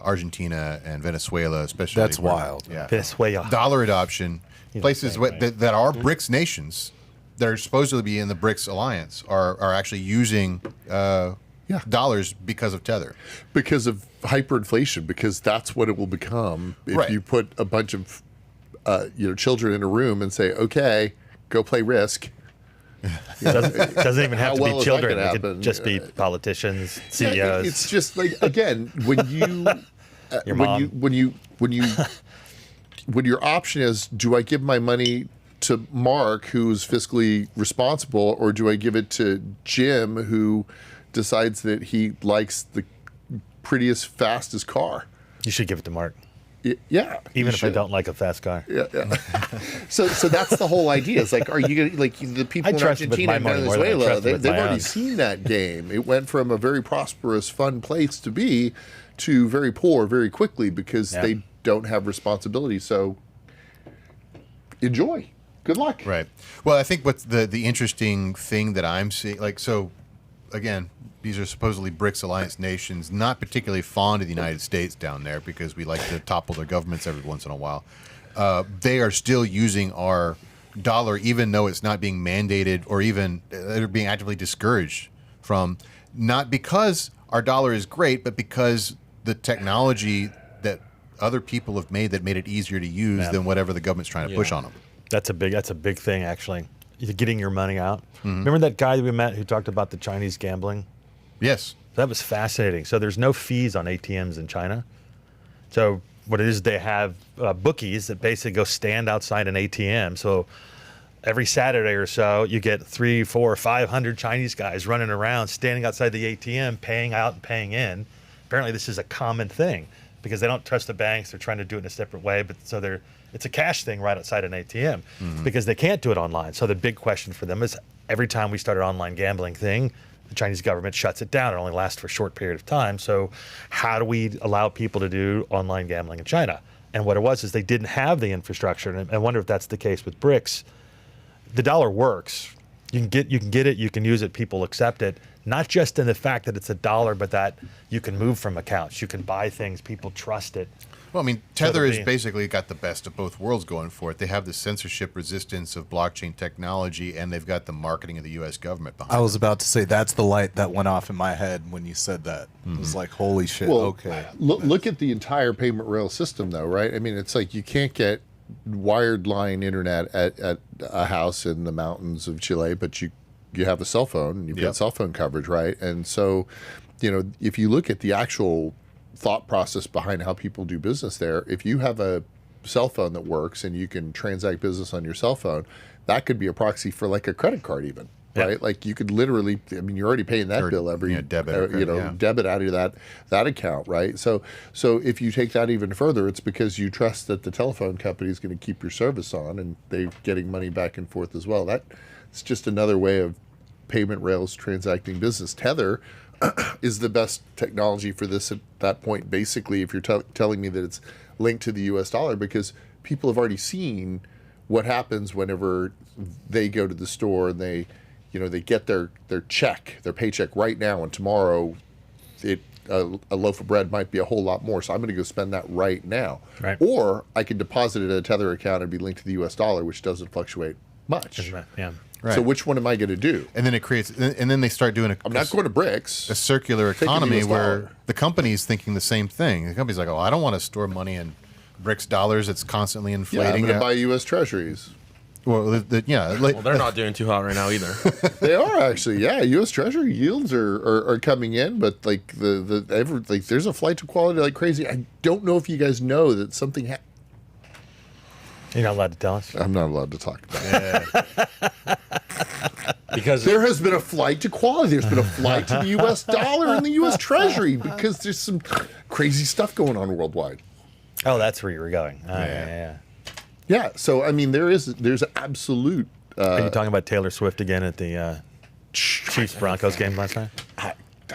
Argentina and Venezuela, especially. That's where- wild. Yeah. Venezuela. Dollar adoption. Places saying, right? that are BRICS nations that are supposed to be in the BRICS alliance are actually using dollars because of Tether. Because of hyperinflation, because that's what it will become if Right. you put a bunch of children in a room and say, "Okay, go play Risk." Doesn't even have How to well be is that children. gonna It could happen? just be politicians, Yeah, CEOs. it's just like again when you Your when mom. you when your option is, do I give my money to Mark, who's fiscally responsible, or do I give it to Jim, who decides that he likes the prettiest, fastest car? You should give it to Mark, Yeah, even you if I should. don't like a fast car. Yeah. So that's the whole idea. It's like, are you gonna like the people I in trust him with Argentina my and money more than I Venezuela? trust him with They've my already own. seen that game. It went from a very prosperous, fun place to be to very poor very quickly because Yeah. they don't have responsibility. So enjoy. Good luck. Right. Well, I think what's the interesting thing that I'm seeing, like, so again, these are supposedly BRICS alliance nations, not particularly fond of the United States down there because we like to topple their governments every once in a while. They are still using our dollar, even though it's not being mandated or even they're being actively discouraged from, not because our dollar is great, but because the technology that other people have made that made it easier to use than whatever the government's trying to push on them. That's a big thing, actually. You're getting your money out. Remember that guy that we met who talked about the Chinese gambling? Yes. That was fascinating. So there's no fees on ATMs in China. So what it is, they have bookies that basically go stand outside an ATM. So every Saturday or so, you get 300, 400, 500 Chinese guys running around, standing outside the ATM, paying out and paying in. Apparently, this is a common thing because they don't trust the banks. They're trying to do it in a separate way, but so it's a cash thing right outside an ATM because they can't do it online. So the big question for them is every time we start an online gambling thing, the Chinese government shuts it down. It only lasts for a short period of time. So how do we allow people to do online gambling in China? And what it was is they didn't have the infrastructure. And I wonder if that's the case with BRICS. The dollar works. You can get it, you can use it, people accept it. Not just in the fact that it's a dollar, but that you can move from accounts. You can buy things, people trust it. Well, I mean, Tether has basically got the best of both worlds going for it. They have the censorship resistance of blockchain technology, and they've got the marketing of the U.S. government behind I was about to say that's the light that went off in my head when you said that. It was like, holy shit, Well, okay. look at the entire payment rail system, though, right? I mean, it's like you can't get wired line internet at a house in the mountains of Chile, but you have a cell phone and you've got cell phone coverage, right? And so, if you look at the actual thought process behind how people do business there, if you have a cell phone that works and you can transact business on your cell phone, that could be a proxy for like a credit card even. Right, like you could literally. I mean, you're already paying that bill every debit, debit out of that account, right? So if you take that even further, it's because you trust that the telephone company is going to keep your service on, and they're getting money back and forth as well. That's just another way of payment rails transacting business. Tether is the best technology for this at that point. Basically, if you're telling me that it's linked to the U.S. dollar, because people have already seen what happens whenever they go to the store and they get their paycheck right now, and tomorrow a loaf of bread might be a whole lot more. So I'm going to go spend that right now. Right. Or I can deposit it in a Tether account and be linked to the U.S. dollar, which doesn't fluctuate much. Yeah. Right. So which one am I going to do? And then it creates, and then they start doing I'm not going to BRICS. a circular Taking the economy US where dollar. the company's thinking the same thing. The company's like, oh, I don't want to store money in BRICS dollars. It's constantly Yeah, I'm inflating. going to buy U.S. Treasuries. Well, Well, they're not doing too hot right now either. They are actually, yeah. U.S. Treasury yields are coming in, but like there's a flight to quality like crazy. I don't know if you guys know that something. You're not allowed to tell us. I'm not allowed to talk about it. Because There has been a flight to quality. There's been a flight to the U.S. dollar and the U.S. Treasury because there's some crazy stuff going on worldwide. Oh, that's where you were going. Yeah. Yeah. So I mean, there's absolute. Are you talking about Taylor Swift again at the Chiefs Broncos game last night?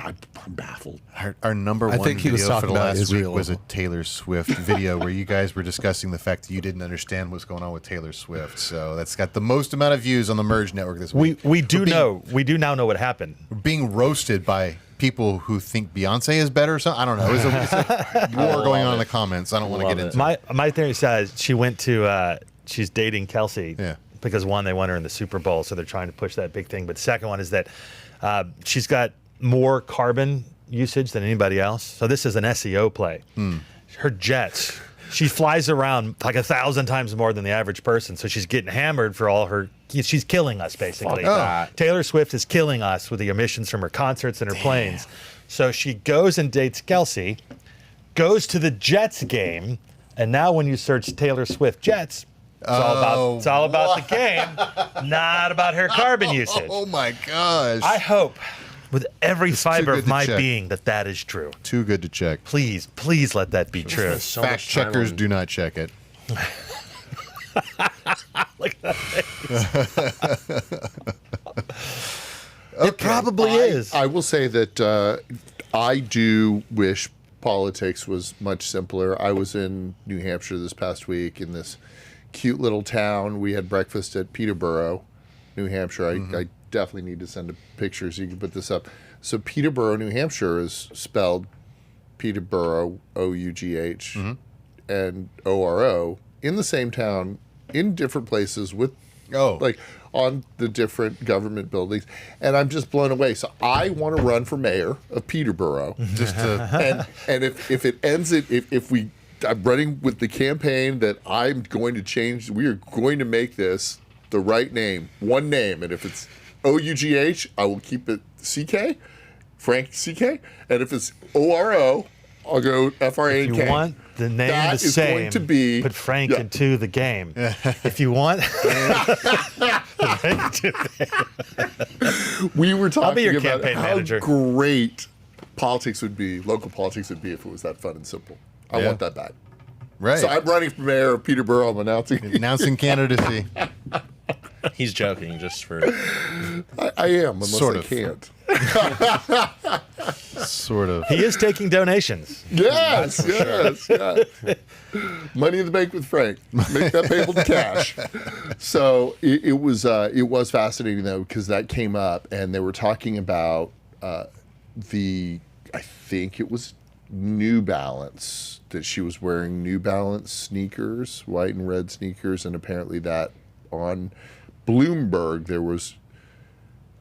I'm baffled. Our number I one think he was video for talking the about last week Israel. was a Taylor Swift video where you guys were discussing the fact that you didn't understand what's going on with Taylor Swift. So that's got the most amount of views on the Merge Network this week. We do now know what happened. Being roasted by people who think Beyonce is better or something. I don't know. It's a war going on in the comments. I don't want to get into it. My theory says she went to she's dating Kelsey. Yeah. Because one, they want her in the Super Bowl, so they're trying to push that big thing. But the second one is that she's got more carbon usage than anybody else. So this is an SEO play. Her jets, she flies around like 1,000 times more than the average person. So she's getting hammered for all her. She's killing us basically. Taylor Swift is killing us with the emissions from her concerts and her planes. So she goes and dates Kelsey, goes to the Jets game, and now when you search Taylor Swift Jets. It's all about the game, not about her carbon usage. Oh my gosh. I hope with every fiber good of to my check. being that is true. Too good to check. Please let that be true. so Fact much time checkers on- do not check it. Look at that face. It probably is. I will say that I do wish politics was much simpler. I was in New Hampshire this past week in this cute little town. We had breakfast at Peterborough, New Hampshire. I definitely need to send pictures. You can put this up. So Peterborough, New Hampshire is spelled Peterborough, O-U-G-H, and O-R-O, in the same town, in different places with, like, on the different government buildings. And I'm just blown away. So I want to run for mayor of Peterborough. Just to, and if it ends it, I'm running with the campaign that I'm going to change, we are going to make this the right name, one name. And if it's O-U-G-H, I will keep it C-K, Frank C-K. And if it's O-R-O, I'll go F-R-A-N-K. If you want the name That the is same, going to be- put Frank yeah. into the game. If you want, We were talking I'll be your about campaign how manager. great politics would be, local politics would be, if it was that fun and simple. I Yeah. want that back. right. So I'm running for mayor of Peterborough. I'm Announcing candidacy. He's joking, just for. I am, unless Sort I of. can't. Sort of. he is taking donations. Yes, yes, yes. Money in the bank with Frank. Make that payable to cash. So it was fascinating though, because that came up and they were talking about I think it was New Balance, that she was wearing New Balance sneakers, white and red sneakers, and apparently that on Bloomberg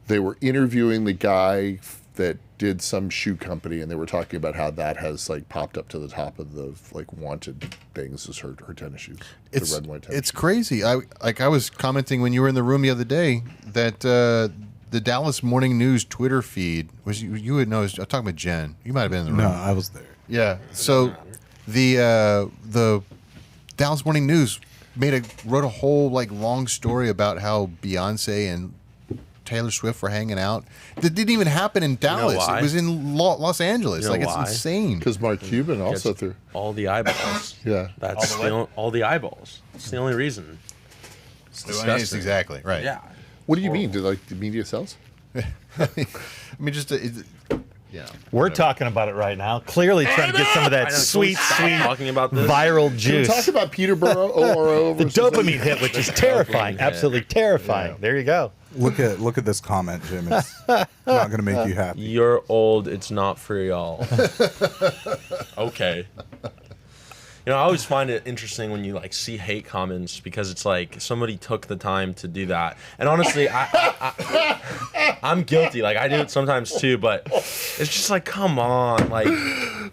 they were interviewing the guy that did some shoe company, and they were talking about how that has like popped up to the top of the like wanted things as her tennis shoes, the red and white tennis It's shoes. crazy. I was commenting when you were in the room the other day that the Dallas Morning News Twitter feed was you would know. I was talking about Jen. You might have been in the room. No, I was there. Yeah. So the Dallas Morning News wrote a whole like long story about how Beyonce and Taylor Swift were hanging out. That didn't even happen in Dallas. why? It was in Los Angeles. You know like why? it's insane. Because Mark Cuban also Gets threw. all the eyeballs. Yeah. That's all the eyeballs. It's the only reason. It's It's disgusting. exactly right. Yeah. What do you mean? Did like the media sells? I mean, just yeah. We're talking about it right now. Clearly trying to get some of that I know, sweet, can we stop sweet talking about this? viral Can we juice. talk about Peterborough, ORO? The versus dopamine hit, which is terrifying, hit. absolutely terrifying. There you go. Look at this comment, Jim. It's not going to make you happy. You're old. It's not for y'all. Okay. You know, I always find it interesting when you like see hate comments because it's like somebody took the time to do that. And honestly, I'm guilty. Like I do it sometimes too, but it's just like, come on, like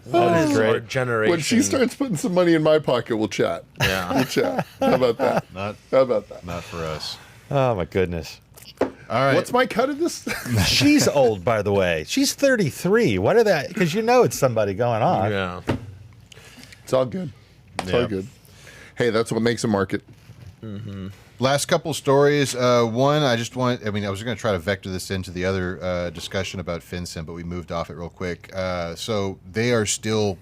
what is our generation? When she starts putting some money in my pocket, we'll chat. Yeah. We'll chat. How about that? Not How about that? not for us. Oh my goodness. All right. What's my cut of this? She's old, by the way. She's 33. What are that? Because you know it's somebody going on. Yeah. It's all good. It's all Yeah. good. Hey, that's what makes a market. Last couple stories. One, I was going to try to vector this into the other discussion about FinCEN, but we moved off it real quick. So they are still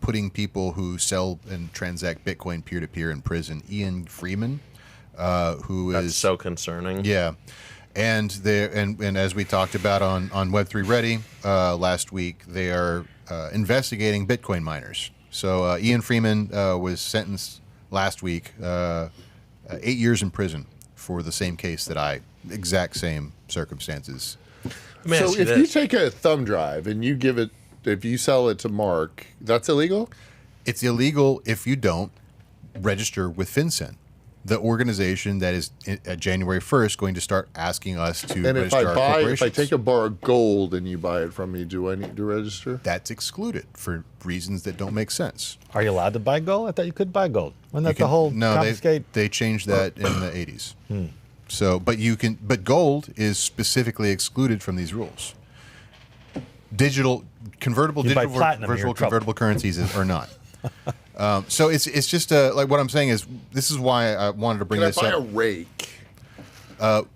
putting people who sell and transact Bitcoin peer-to-peer in prison. Ian Freeman, who That's is so concerning. yeah. And as we talked about on Web3 Ready last week, they are investigating Bitcoin miners. So Ian Freeman was sentenced last week 8 years in prison for the same case exact same circumstances. Let me So ask you if you this. take a thumb drive and you give it, if you sell it to Mark, that's illegal? It's illegal if you don't register with FinCEN, the organization that is January 1st going to start asking us to And if register I our buy, if I corporations. take a bar of gold and you buy it from me, do I need to register? That's excluded for reasons that don't make sense. Are you allowed to buy gold? I thought you could buy gold. Wasn't that You the can- whole no, confiscate? they changed that in the 80s. So, but gold is specifically excluded from these rules. Convertible You buy digital platinum, you're in virtual trouble. convertible currencies are not. So it's just like what I'm saying is this is why I wanted to bring Can I this buy a up. rake?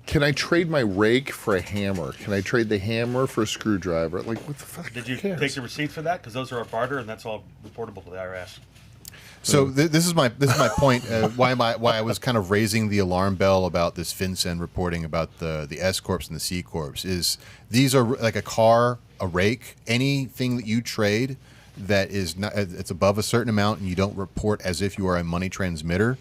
Can I trade my rake for a hammer? Can I trade the hammer for a screwdriver? Like, what the fuck? Did you Who cares? take the receipt for that? Because those are a barter, and that's all reportable to the IRS. So this is my point. Why I was kind of raising the alarm bell about this FinCEN reporting about the S corps and the C corps is these are like a car, a rake, anything that you trade that is not it's above a certain amount and you don't report as if you are a money transmitter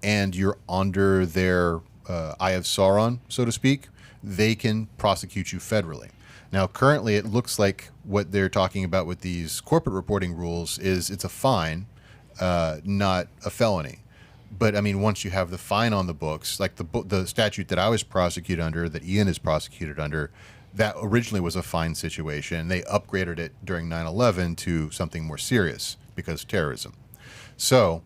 and you're under their Eye of Sauron, so to speak, they can prosecute you federally. Now, currently, it looks like what they're talking about with these corporate reporting rules is it's a fine, not a felony. But I mean, once you have the fine on the books, like the statute that I was prosecuted under, that Ian is prosecuted under, that originally was a fine situation. They upgraded it during 9/11 to something more serious because of terrorism. So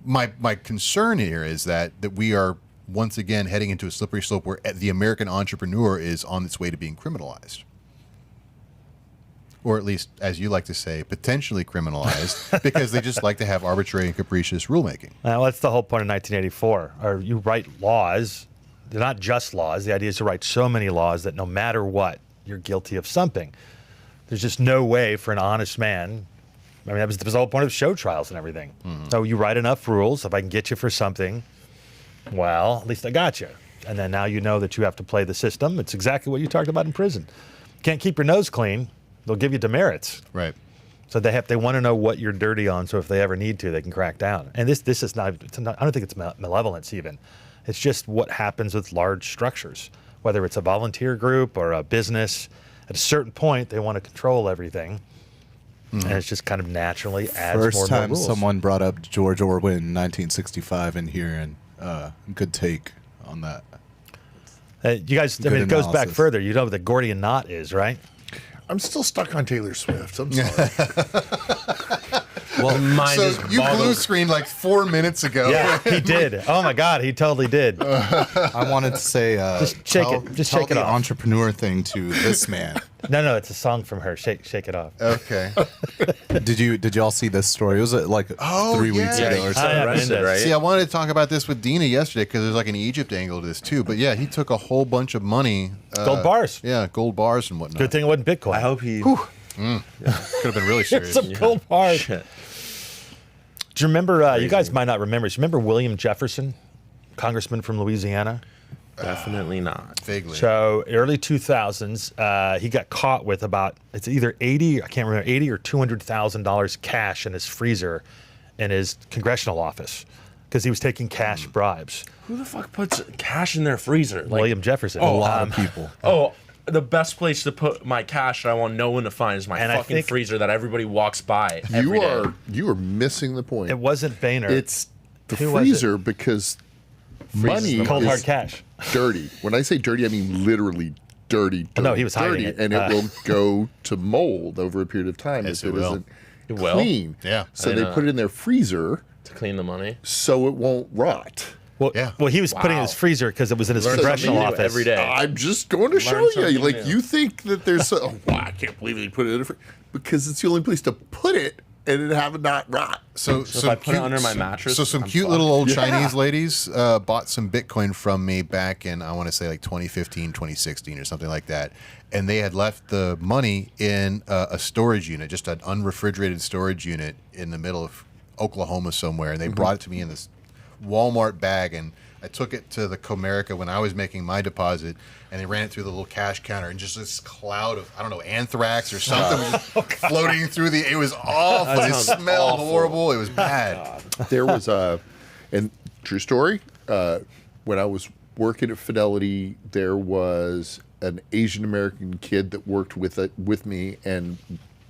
my concern here is that we are once again heading into a slippery slope where the American entrepreneur is on its way to being criminalized. Or at least, as you like to say, potentially criminalized, because they just like to have arbitrary and capricious rulemaking. Well, that's the whole point of 1984. Or you write laws, they're not just laws. The idea is to write so many laws that no matter what, you're guilty of something. There's just no way for an honest man. I mean, that was the whole point of show trials and everything. So you write enough rules, if I can get you for something, well, at least I got you. And then now you know that you have to play the system. It's exactly what you talked about in prison. Can't keep your nose clean. They'll give you demerits. Right. So they want to know what you're dirty on, so if they ever need to, they can crack down. And this is not, I don't think it's malevolence even. It's just what happens with large structures, whether it's a volunteer group or a business. At a certain point, they want to control everything. And it's just kind of naturally adds more and more First time rules. someone brought up George Orwell 1965 in here, and good take on that. You guys, I Good mean, it goes back analysis. further. You know what the Gordian knot is, right? I'm still stuck on Taylor Swift. I'm sorry. Well, mine So is you blue boggled. screened like 4 minutes ago. Yeah, he did. Oh my God, he totally did. I wanted to say, Just shake it. Just tell shake it the off. entrepreneur thing to this man. No, it's a song from her. Shake it off. Okay. Did you all see this story? It was like 3 weeks yeah. ago or Yeah, something. I arrested, haven't. right? See, I wanted to talk about this with Dina yesterday because there's like an Egypt angle to this too. But yeah, he took a whole bunch of money. Gold bars. Yeah, gold bars and whatnot. Good thing it wasn't Bitcoin. I hope he. Could have been really serious. Some gold bars. Shit. Do you remember? You guys might not remember. Do you remember William Jefferson, congressman from Louisiana? Definitely not. Vaguely. So early 2000s, he got caught with it's either 80, I can't remember, 80 or $200,000 cash in his freezer in his congressional office because he was taking cash bribes. Who the fuck puts cash in their freezer? Like, William Jefferson. A lot of people. oh, the best place to put my cash that I want no one to find is my And I fucking think- freezer that everybody walks by every day. You are missing the point. It wasn't Boehner. It's the Who was it? freezer because money cold hard is cash. dirty. When I say dirty, I mean literally dirty. No, he was hiding dirty, it. and it will go to mold over a period of time Yes, if it it will. isn't It will? clean. Yeah. So I they know. put it in their freezer To clean the money. so it won't rot. Well, Yeah. well, he was putting it in Wow. his freezer because it was in his Learn congressional something new office. every day. I'm just going to show something you. Like new. you think that there's oh, wow, I can't believe they put it in a freezer because it's the only place to put it and it have it not rot. So if I put it under my mattress, So some I'm cute fucked. little old Chinese ladies bought some Bitcoin from me back in, I want to say like 2015, 2016 or something like that. And they had left the money in a storage unit, just an unrefrigerated storage unit in the middle of Oklahoma somewhere. And they brought it to me in this Walmart bag, and I took it to the Comerica when I was making my deposit, and they ran it through the little cash counter, and just this cloud of, I don't know, anthrax or something was just floating through it was awful. That It sounds smelled awful. horrible. It was bad. There was and true story, when I was working at Fidelity, there was an Asian American kid that worked with me, and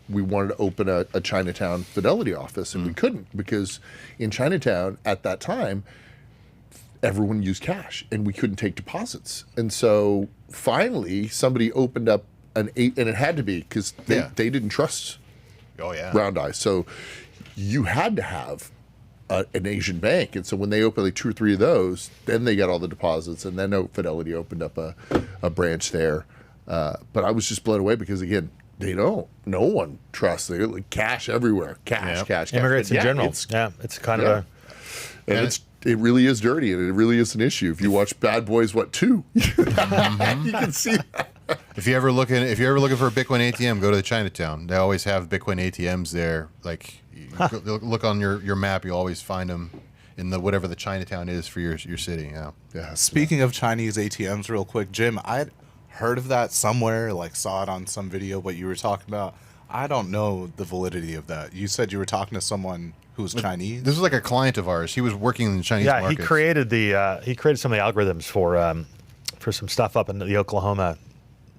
we wanted to open a Chinatown Fidelity office, and we couldn't because in Chinatown at that time, everyone used cash, and we couldn't take deposits. And so finally, somebody opened up and it had to be because they didn't trust Oh, yeah. Round Eye. So you had to have an Asian bank. And so when they opened like 2 or 3 of those, then they got all the deposits. And then Fidelity opened up a branch there. But I was just blown away because, again, they don't. No one trusts. They're like cash everywhere. Cash. Immigrants And in general. it's- It's kind yeah. of And it really is dirty, and it really is an issue. If you watch Bad Boys, 2, you can see that. If you're ever looking for a Bitcoin ATM, go to the Chinatown. They always have Bitcoin ATMs there. Like, look on your map, you always find them in whatever the Chinatown is for your city. Yeah. Speaking of Chinese ATMs, real quick, Jim, I'd heard of that somewhere, like saw it on some video, what you were talking about. I don't know the validity of that. You said you were talking to someone who was Chinese. This was like a client of ours. He was working in the Chinese yeah. market. He created some of the algorithms for some stuff up in the Oklahoma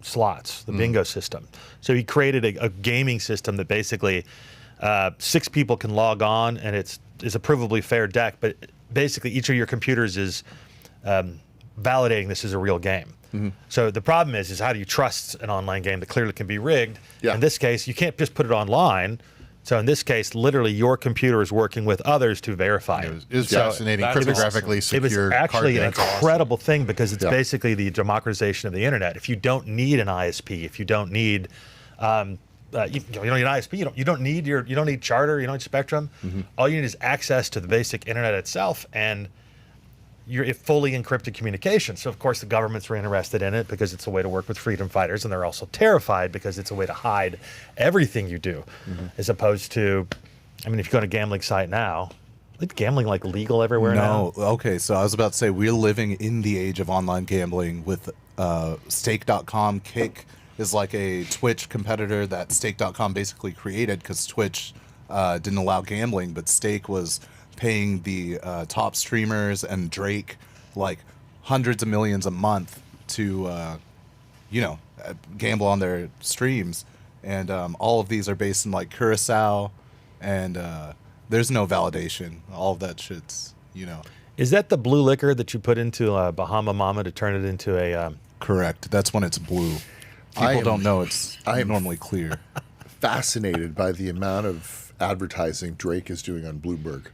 slots, the bingo system. So he created a gaming system that basically 6 people can log on, and it's a provably fair deck, but basically each of your computers is validating this is a real game. So the problem is how do you trust an online game that clearly can be rigged? Yeah. In this case, you can't just put it online. So in this case, literally your computer is working with others to verify it. It was So fascinating, that's cryptographically awesome. It was secure. actually an card decks. incredible thing because it's Yeah. basically the democratization of the internet. If you don't need an ISP, if you don't need, you don't need an ISP, you don't need Charter, you don't need Spectrum. All you need is access to the basic internet itself, and you're fully encrypted communication. So of course the governments are interested in it because it's a way to work with freedom fighters, and they're also terrified because it's a way to hide everything you do, as opposed to, I mean, if you go to a gambling site now, isn't gambling like legal everywhere now? No. Okay, so I was about to say we're living in the age of online gambling with stake.com. Kick is like a Twitch competitor that stake.com basically created because Twitch didn't allow gambling, but Stake was paying the top streamers and Drake like hundreds of millions a month to gamble on their streams, and all of these are based in like Curacao, and there's no validation. All of that shit's Is that the blue liquor that you put into Bahama Mama to turn it into a? correct. That's when it's blue. I People am- don't know it's I am- normally clear. Fascinated by the amount of advertising Drake is doing on Bloomberg.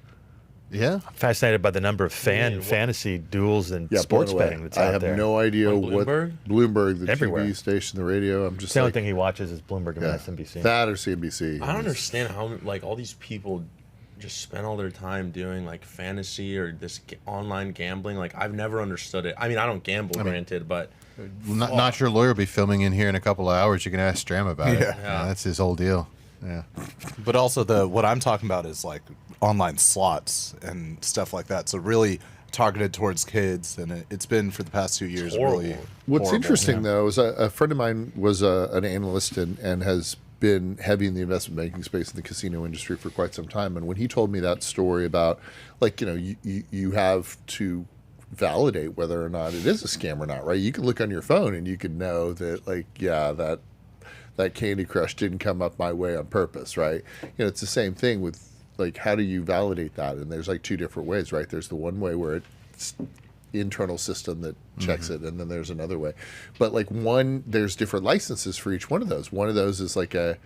Yeah. Fascinated by the number of fantasy duels and Yeah, sports by the way, betting that's I out have there. no idea On what Bloomberg? Bloomberg, the Everywhere. TV station, the radio. I'm just the only like, thing he watches is Bloomberg and yeah, MSNBC. that or CNBC. I don't understand how like all these people just spend all their time doing like fantasy or this online gambling. Like I've never understood it. I mean, I don't gamble, granted, but Not your lawyer will be filming in here in a couple of hours. You can ask Stram about it. Yeah. That's his whole deal. Yeah. But also what I'm talking about is like online slots and stuff like that. So really targeted towards kids, and it's been for the past 2 years horrible. really. What's horrible. interesting though is a friend of mine was an analyst and has been heavy in the investment banking space in the casino industry for quite some time. And when he told me that story about like you have to validate whether or not it is a scam or not, right? You can look on your phone and you can know that like that Candy Crush didn't come up my way on purpose, right? It's the same thing with like how do you validate that? And there's like 2 different ways, right? There's the one way where it's internal system that checks it, and then there's another way. But like there's different licenses for each one of those. One of those is like a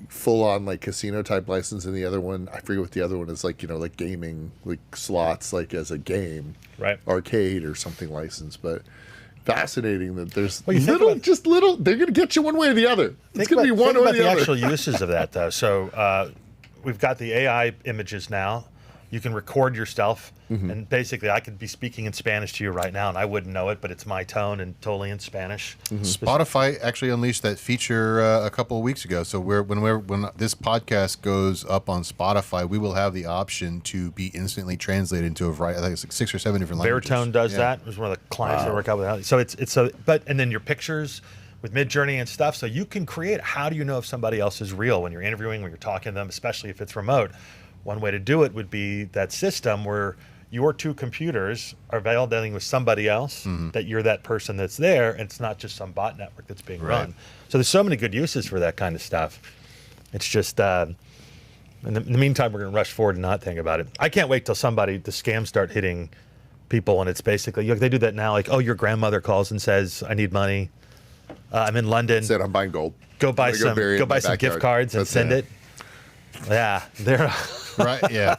full on like casino type license, and the other one, I forget what the other one is, like like gaming, like slots, like as a game, Right. arcade or something license. But fascinating that there's Well, you think little they're gonna get you one way or the other. It's gonna be one think or about the the other. actual uses of that, though. So we've got the AI images now. You can record yourself, and basically, I could be speaking in Spanish to you right now, and I wouldn't know it, but it's my tone and totally in Spanish. Spotify actually unleashed that feature a couple of weeks ago. So when this podcast goes up on Spotify, we will have the option to be instantly translated into a variety. I think it's like 6 or 7 different languages. Baritone does Yeah. that. It was one of the clients that work out with. So and then your pictures with Midjourney and stuff. So you can create. How do you know if somebody else is real when you're interviewing, when you're talking to them, especially if it's remote? One way to do it would be that system where your 2 computers are validating with somebody else that you're that person that's there, and it's not just some bot network that's being run. So there's so many good uses for that kind of stuff. It's just, in the meantime, we're going to rush forward and not think about it. I can't wait till the scams start hitting people, and it's basically, they do that now, like, oh, your grandmother calls and says, I need money. I'm in London. Said I'm buying gold. Go buy I'm gonna some bury it in my gift backyard. cards and That's send it. Yeah, they're Right. Yeah.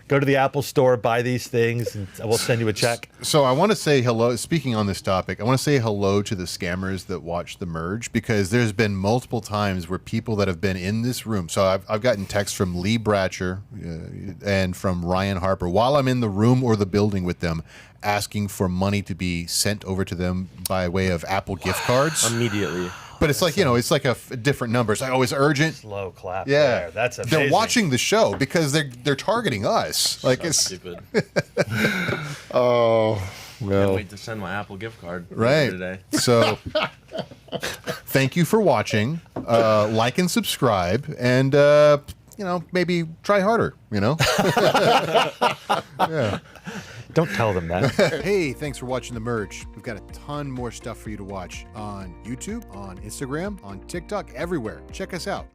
go to the Apple store, buy these things, and we'll send you a check. So I want to say hello. Speaking on this topic, I want to say hello to the scammers that watch The Merge, because there's been multiple times where people that have been in this room. So I've gotten texts from Lee Bratcher and from Ryan Harper while I'm in the room or the building with them, asking for money to be sent over to them by way of Apple gift cards. immediately. But it's like, it's like a different number. It's like, oh, it's urgent. Slow clap. Yeah, there. That's amazing. They're watching the show because they're targeting us. Like That's it's stupid. Oh Can't well. wait to send my Apple gift card right. today. So, thank you for watching. Like and subscribe, and maybe try harder. Yeah. Don't tell them that. Hey, thanks for watching The Merge. We've got a ton more stuff for you to watch on YouTube, on Instagram, on TikTok, everywhere. Check us out.